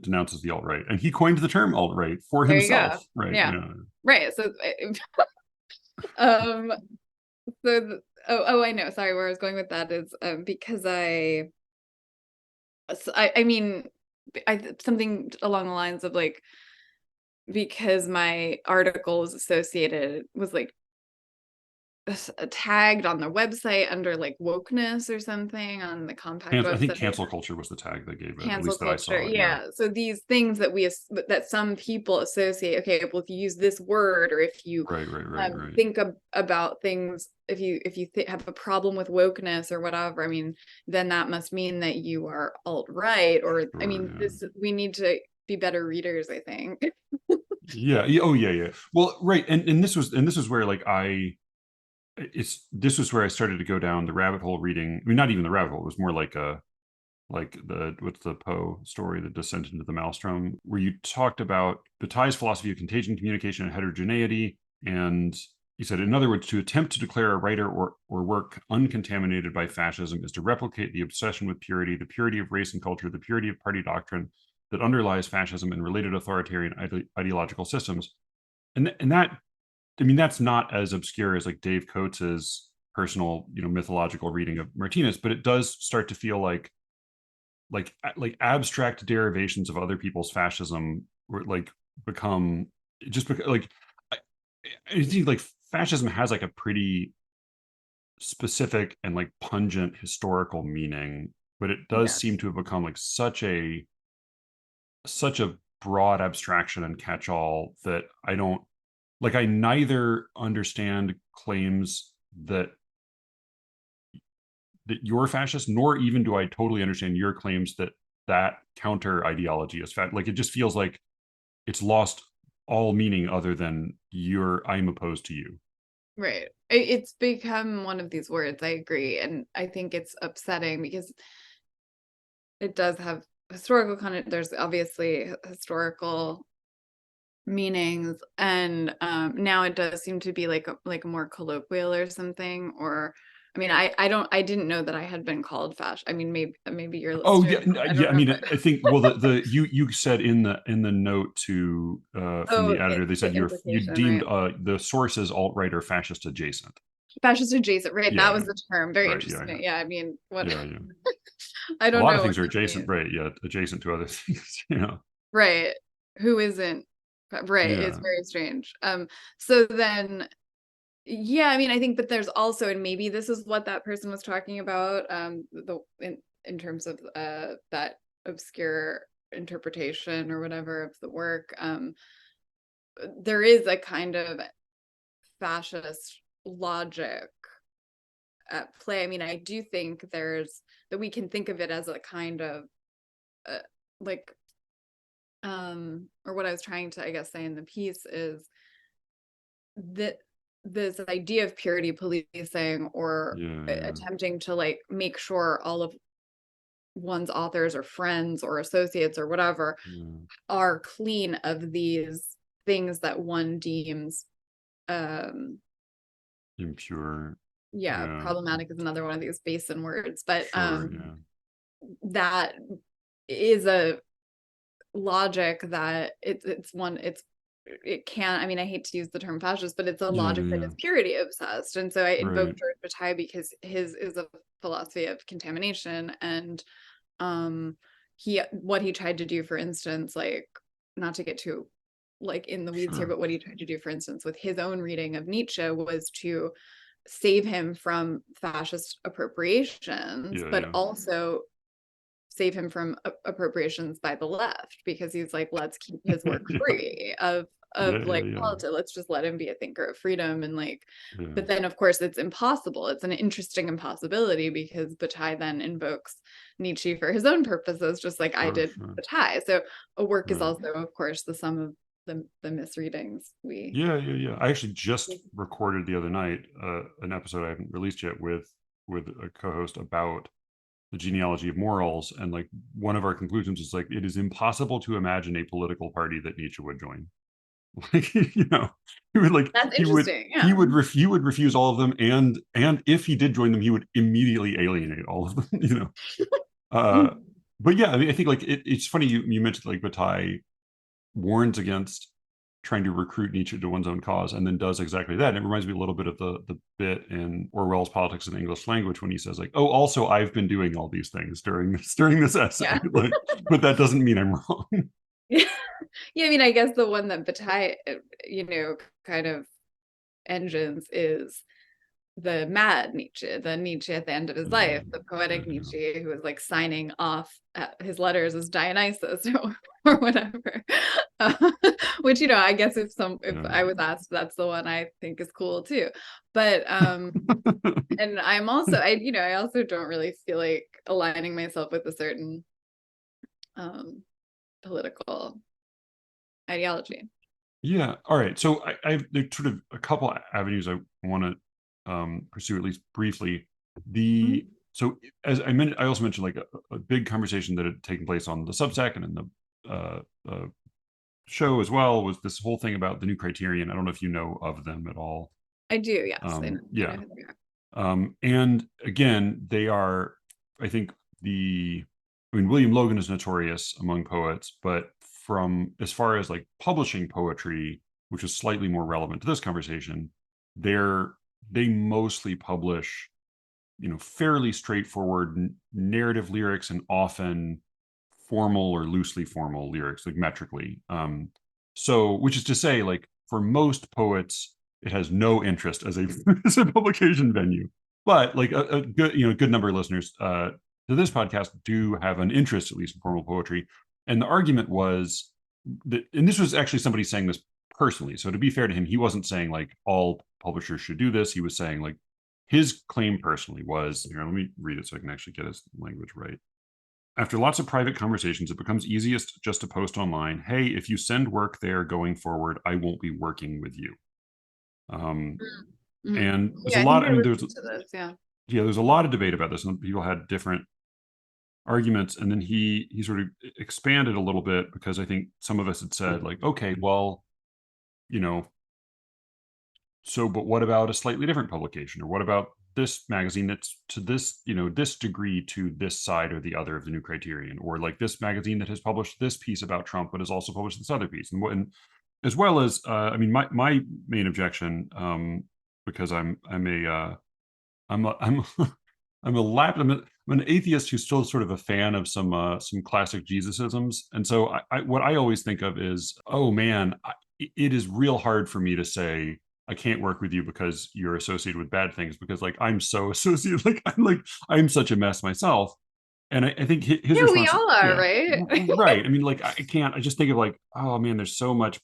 denounces the alt right, and he coined the term alt right for there you go. himself. Right? Yeah. Yeah. Right. So um oh, I know. Sorry, where I was going with that is because I mean something along the lines of like because my article was associated was like tagged on their website under like wokeness or something on the compact I think website. cancel culture was the tag they gave it, at Cancel least that I culture, saw it. Yeah. yeah. So these things that some people associate, okay, well, if you use this word or if you Right. Right. Right. Right. think about things, if you have a problem with wokeness or whatever, I mean, then that must mean that you are alt-right, or I Sure. mean, Yeah. this we need to be better readers, I think. Yeah. Oh, yeah. Yeah. Well, right. And this was where like this was where I started to go down the rabbit hole reading. I mean, not even the rabbit hole. It was more like what's the Poe story, The Descent into the Maelstrom, where you talked about Bataille's philosophy of contagion, communication, and heterogeneity, and he said, in other words, to attempt to declare a writer or work uncontaminated by fascism is to replicate the obsession with purity, the purity of race and culture, the purity of party doctrine that underlies fascism and related authoritarian ideological systems. And that, I mean, that's not as obscure as like Dave Coates's personal, mythological reading of Martinez, but it does start to feel like abstract derivations of other people's fascism were like become just because like I think like fascism has like a pretty specific and like pungent historical meaning, but it does seem Yes. to have become like such a broad abstraction and catch-all that I neither understand claims that you're fascist, nor even do I totally understand your claims that counter ideology is fat. Like it just feels like it's lost all meaning other than I'm opposed to you. Right. It's become one of these words. I agree. And I think it's upsetting because it does have historical content. There's obviously historical meanings, and now it does seem to be like a more colloquial or something. Or I mean, I didn't know that I had been called fascist. I mean, maybe your Oh yeah, listeners, I yeah. don't I know, mean, but I think well, you said in the note to from oh, the editor, they the said you implication, deemed right? the sources alt right or fascist adjacent. Fascist adjacent, right? Yeah, That yeah, was the term. Very right, yeah, yeah, interesting. Yeah, I mean, what yeah, yeah. I A don't lot of know what things are that adjacent, means. right? Yeah, adjacent to other things. Right. Who isn't? Right. It's Yeah, very strange. So then, yeah, I mean, I think, but there's also, and maybe this is what that person was talking about, in terms of that obscure interpretation or whatever of the work. There is a kind of fascist logic at play. I mean, I do think that we can think of it as a kind of uh, like or what I was trying to, I guess, say in the piece is that this idea of purity policing, or yeah, yeah, attempting to like make sure all of one's authors or friends or associates or whatever yeah. are clean of these things that one deems um Impure. yeah, Yeah, problematic is another one of these basin words, but sure. Yeah, that is a logic that it can, I mean, I hate to use the term fascist, but it's a yeah, yeah, logic that yeah. is purity obsessed. And so I invoked Right. George Bataille because his is a philosophy of contamination. And um what he tried to do, for instance, like, not to get too like in the weeds here, Sure. but what he tried to do, for instance, with his own reading of Nietzsche was to save him from fascist appropriations, Yeah, but yeah. also save him from appropriations by the left, because he's like, let's keep his work Yeah, free yeah, of yeah, like yeah, politics. Let's just let him be a thinker of freedom. And like, yeah. but then of course it's impossible. It's an interesting impossibility because Bataille then invokes Nietzsche for his own purposes, just like I Sure, did sure. Bataille. So a work is Right. also, of course, the sum of the misreadings we Yeah, yeah, yeah. I actually just recorded the other night an episode I haven't released yet with a co-host about the genealogy of morals, and like one of our conclusions is like it is impossible to imagine a political party that Nietzsche would join. Like he would like That's interesting. Yeah. he would refuse all of them, and if he did join them, he would immediately alienate all of them. Uh, but yeah, I mean, I think like it's funny you mentioned like Bataille warns against trying to recruit Nietzsche to one's own cause, and then does exactly that. And it reminds me a little bit of the bit in Orwell's Politics in the English Language when he says like, "Oh, also I've been doing all these things during this essay, Yeah. like, but that doesn't mean I'm wrong." Yeah. Yeah, I mean, I guess the one that Bataille, kind of engines is the mad Nietzsche, the Nietzsche at the end of his Yeah, life, the yeah, poetic yeah, Nietzsche who was like signing off his letters as Dionysus or whatever. Uh, which, I guess if yeah. I was asked, that's the one I think is cool too. But and I also don't really feel like aligning myself with a certain um political ideology. Yeah. All right. So there's sort of a couple avenues I want to pursue at least briefly. Mhm. The so as I mentioned, I also mentioned like a big conversation that had taken place on the Substack and in the show as well was this whole thing about the new criterion. I don't know if you know of them at all. I do, yes. I Yeah. know who they are. And again, they are, I think William Logan is notorious among poets, but from as far as like publishing poetry, which is slightly more relevant to this conversation, they mostly publish, fairly straightforward narrative lyrics and often formal or loosely formal lyrics, like metrically. So, which is to say, like for most poets, it has no interest as a as a publication venue. But like a good, good number of listeners to this podcast do have an interest, at least in formal poetry. And the argument was that, and this was actually somebody saying this personally. So to be fair to him, he wasn't saying like all publishers should do this. He was saying like his claim personally was, here, let me read it so I can actually get his language right. After lots of private conversations, it becomes easiest just to post online, hey, if you send work there going forward, I won't be working with you. Mm-hmm. And there's Yeah, a I think lot, I I mean, there's, listened to this, yeah. yeah, there's a lot of debate about this, and people had different arguments. And then he sort of expanded a little bit, because I think some of us had said, like, okay, well, you know, so, but what about a slightly different publication? Or what about this magazine that's to this, this degree to this side or the other of the New Criterion? Or like this magazine that has published this piece about Trump, but has also published this other piece. And as well as, I mean, my main objection, because I'm a, I'm I'm an atheist who's still sort of a fan of some classic Jesusisms, and so what I always think of is, oh man, it is real hard for me to say I can't work with you because you're associated with bad things, because like I'm so associated, I'm such a mess myself, and I think his Yeah, we response, all are, yeah, right? right. I mean, like I can't. I just think of like, oh man, there's so much,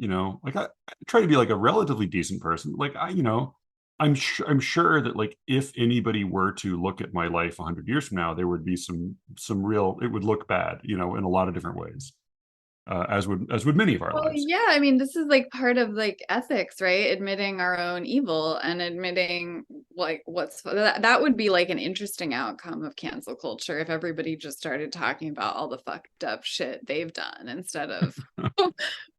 like I try to be like a relatively decent person. Like I'm sure that like if anybody were to look at my life 100 years from now, there would be some real, it would look bad, in a lot of different ways, as would many of our Well, lives. yeah, I mean, this is like part of like ethics, right? Admitting our own evil and admitting like that would be like an interesting outcome of cancel culture if everybody just started talking about all the fucked up shit they've done instead of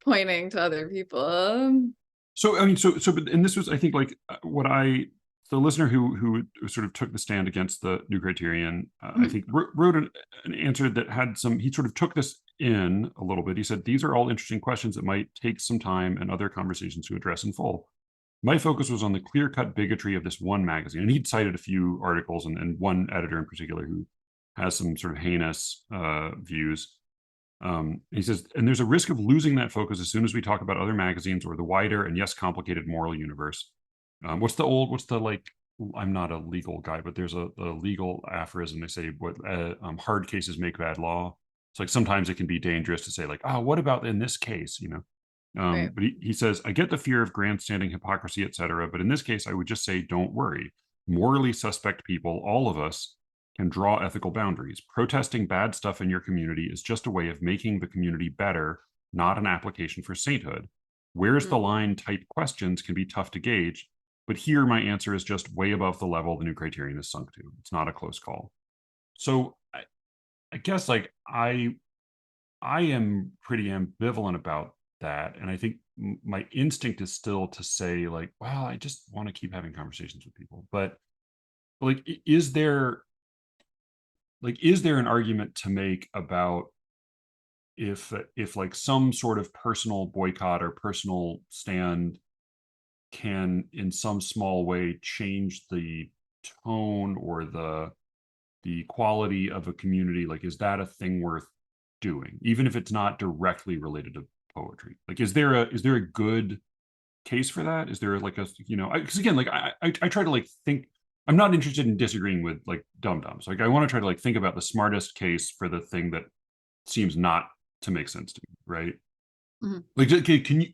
pointing to other people. So I mean, but and this was, I think, like the listener who sort of took the stand against the New Criterion, I think wrote an answer that had some. He sort of took this in a little bit. He said, these are all interesting questions that might take some time and other conversations to address in full. My focus was on the clear-cut bigotry of this one magazine, and he'd cited a few articles and one editor in particular who has some sort of heinous views. He says, and there's a risk of losing that focus as soon as we talk about other magazines or the wider and yes, complicated moral universe. What's the like, I'm not a legal guy, but there's a legal aphorism. They say what hard cases make bad law. It's like sometimes it can be dangerous to say like, oh, what about in this case, Right. But he says, I get the fear of grandstanding, hypocrisy, etc. But in this case, I would just say, don't worry. Morally suspect people, all of us, can draw ethical boundaries. Protesting bad stuff in your community is just a way of making the community better, not an application for sainthood. Where's the line type questions can be tough to gauge, but here my answer is just way above the level the New Criterion is sunk to. It's not a close call. So I guess like I am pretty ambivalent about that, and I think my instinct is still to say like, well, I just want to keep having conversations with people, but like, is there an argument to make about if like some sort of personal boycott or personal stand can in some small way change the tone or the quality of a community? Like, is that a thing worth doing, even if it's not directly related to poetry? Like, is there a good case for that? Is there like a, because again, like I try to like think. I'm not interested in disagreeing with like dum-dums. Like I want to try to like think about the smartest case for the thing that seems not to make sense to me, right? Mm-hmm.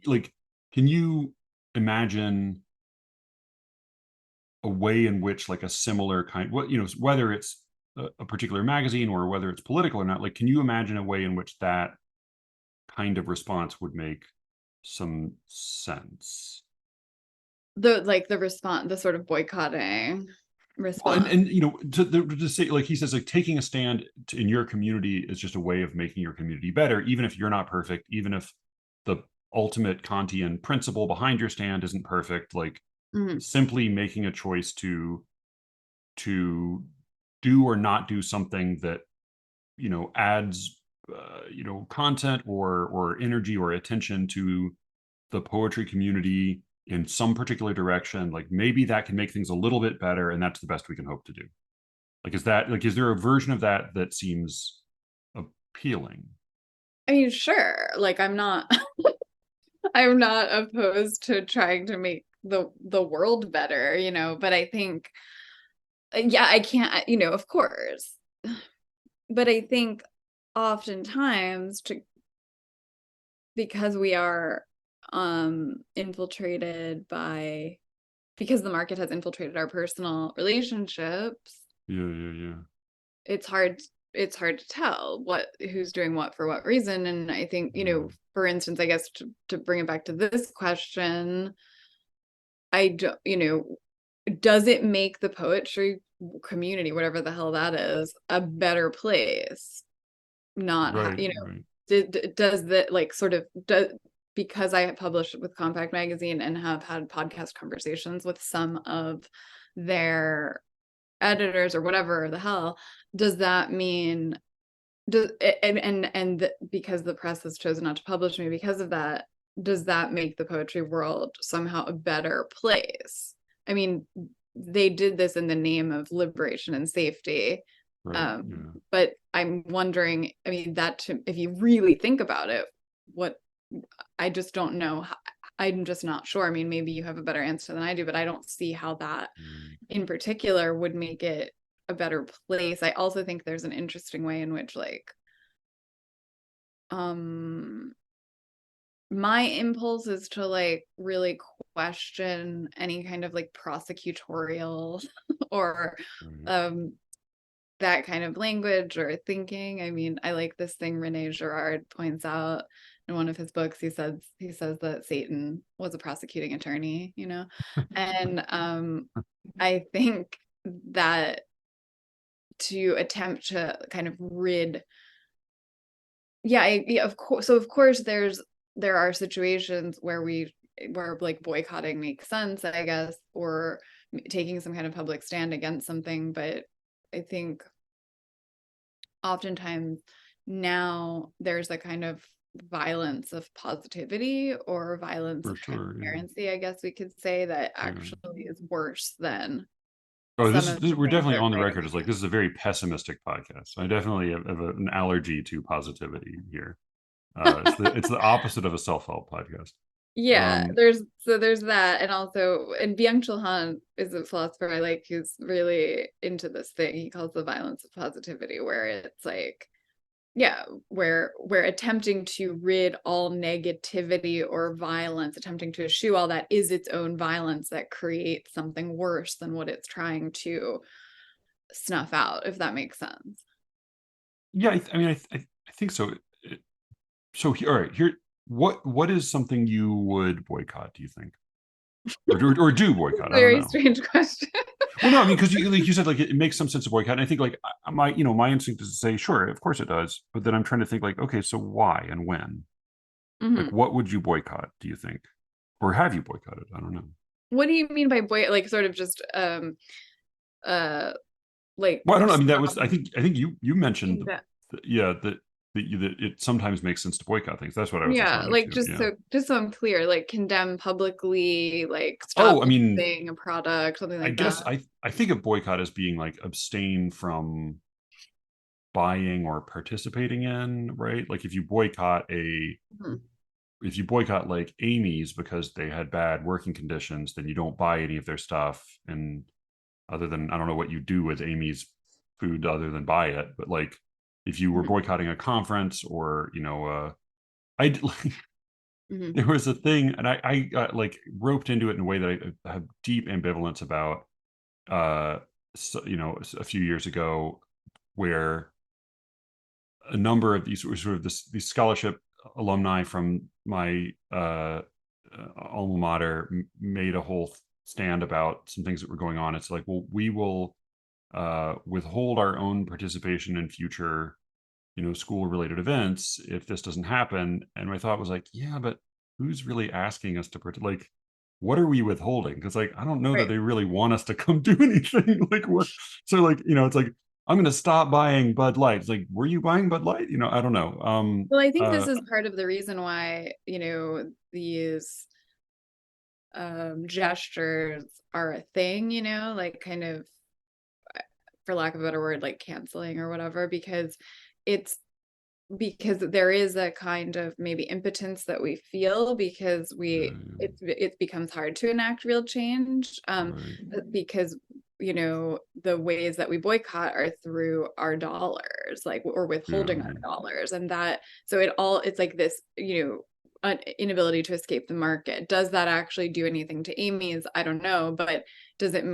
Like, can you imagine a way in which like a similar kind, whether it's a particular magazine or whether it's political or not, like, can you imagine a way in which that kind of response would make some sense? The response, the sort of boycotting Well, response. and to say, like he says, like taking a stand in your community is just a way of making your community better, even if you're not perfect, even if the ultimate Kantian principle behind your stand isn't perfect. Like, simply making a choice to do or not do something that, adds, content or energy or attention to the poetry community in some particular direction. Like maybe that can make things a little bit better, and that's the best we can hope to do. Like, is there a version of that that seems appealing? I mean, sure. Like I'm not I'm not opposed to trying to make the world better, but I think yeah, I can't, of course. But I think oftentimes because we are infiltrated by because the market has infiltrated our personal relationships. Yeah. It's hard to tell who's doing what for what reason. And I think, for instance, I guess to bring it back to this question, I don't, does it make the poetry community, whatever the hell that is, a better place? Not, Right. does that like sort of because I have published with Compact Magazine and have had podcast conversations with some of their editors or whatever the hell, does that mean because the press has chosen not to publish me because of that, does that make the poetry world somehow a better place? I mean, they did this in the name of liberation and safety. Right. But I'm wondering, I mean, if you really think about it, I just don't know. I'm just not sure. I mean, maybe you have a better answer than I do, but I don't see how that in particular would make it a better place. I also think there's an interesting way in which my impulse is to really question any kind of prosecutorial or that kind of language or thinking. I mean, I like this thing Rene Girard points out in one of his books. He says that Satan was a prosecuting attorney, and I think that to attempt to kind of rid, of course. So of course there are situations where like boycotting makes sense, I guess, or taking some kind of public stand against something, but I think oftentimes now there's a kind of violence of positivity or violence of transparency, I guess we could say, that actually is worse than we're definitely on the record as this is a very pessimistic podcast. So I definitely have an allergy to positivity here. It's the opposite of a self-help podcast. Yeah, there's that, and Byung-Chul Han is a philosopher I like, who's really into this thing he calls the violence of positivity, where it's where we're attempting to rid all negativity or violence, attempting to eschew all that, is its own violence that creates something worse than what it's trying to snuff out, if that makes sense. Yeah, I mean, I think so. So all right, here, what is something you would boycott, do you think? Or do boycott? Very strange question. Well, no, I mean, because you said it makes some sense to boycott. And I think my instinct is to say, sure, of course it does. But then I'm trying to think okay, so why and when? What would you boycott, do you think? Or have you boycotted? I don't know. What do you mean by sort of just well, I don't know. I mean, that was I think you mentioned that it sometimes makes sense to boycott things. That's what I was just so I'm clear, condemn publicly, stop using a product, something like that. I guess I think of boycott as being abstain from buying or participating in, right? Like if you boycott Amy's because they had bad working conditions, then you don't buy any of their stuff. And other than, I don't know what you do with Amy's food other than buy it, but if you were boycotting a conference or there was a thing, and I got roped into it in a way that I have deep ambivalence about a few years ago, where a number of these these scholarship alumni from my alma mater made a whole stand about some things that were going on. It's well, we will withhold our own participation in future school related events if this doesn't happen. And my thought was yeah, but who's really asking us to what are we withholding? Because like, I don't know that Right. they really want us to come do anything. Like what? So like, it's like, I'm going to stop buying Bud Light. It's like, were you buying Bud Light? I don't know. Well, I think this is part of the reason why, these gestures are a thing, like kind of, for lack of a better word, like canceling or whatever, it's because there is a kind of maybe impotence that we feel because yeah, it becomes hard to enact real change, right, because the ways that we boycott are through our dollars, like, or yeah, withholding our dollars, and that, so it's like this, an inability to escape the market. Does that actually do anything to Amy's? I don't know, but does it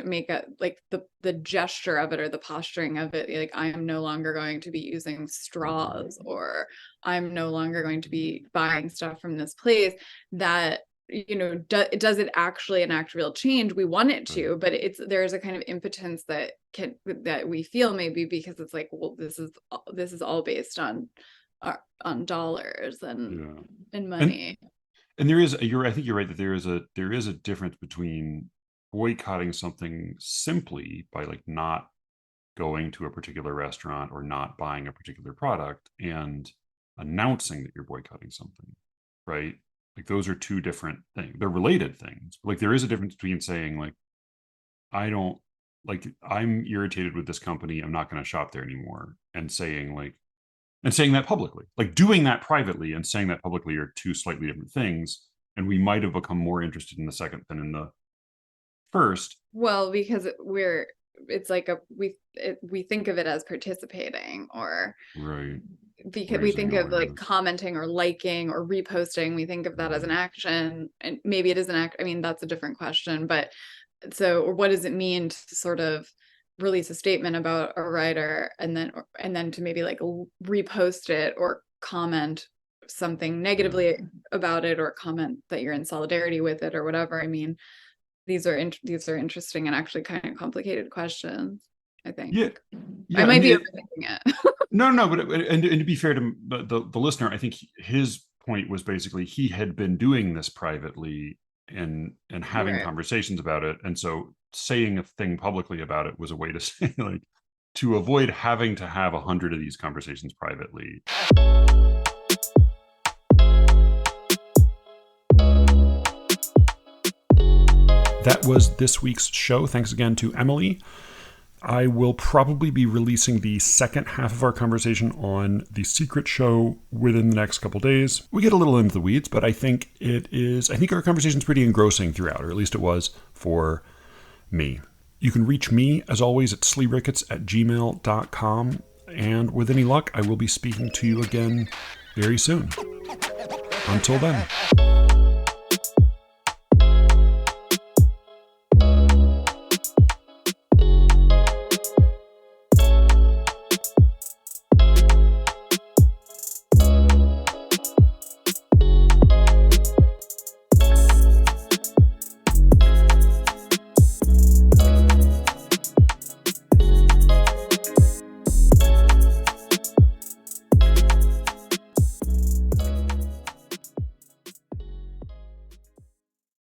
make a, like, the gesture of it or the posturing of it, like, I am no longer going to be using right, straws, or I'm no longer going to be buying stuff from this place, that does it actually enact real change? We want it right. to, but there's a kind of impotence that we feel, maybe because it's like, well, this is all based on dollars Yeah. and And money. there is I think you're right that there is a difference between boycotting something simply by like not going to a particular restaurant or not buying a particular product and announcing that you're boycotting something, right? Like those are two different things. They're related things. Like there is a difference between saying like, I don't like, I'm irritated with this company, I'm not going to shop there anymore, and saying that publicly. Like doing that privately and saying that publicly are two slightly different things. And we might have become more interested in the second than in the first. Well, because it's like we think of it as participating, or Right. because we Raising think of like awareness. commenting or liking or reposting, we think of that as an Right. action, and maybe it is an act. I mean, that's a different question, but or what does it mean to sort of release a statement about a writer, and then to maybe like repost it or comment something Yeah. negatively about it, or comment that you're in solidarity with it or whatever. I mean, these are interesting and actually kind of complicated questions, I think. Yeah. I Yeah. might be overthinking it. No, no, but and to be fair to the listener, I think his point was basically he had been doing this privately and having Right. conversations about it, and so saying a thing publicly about it was a way to say like to avoid having to have 100 of these conversations privately. That was this week's show. Thanks again to Emily. I will probably be releasing the second half of our conversation on The Secret Show within the next couple days. We get a little into the weeds, but I think our conversation is pretty engrossing throughout, or at least it was for me. You can reach me, as always, at sleerickets@gmail.com. And with any luck, I will be speaking to you again very soon. Until then.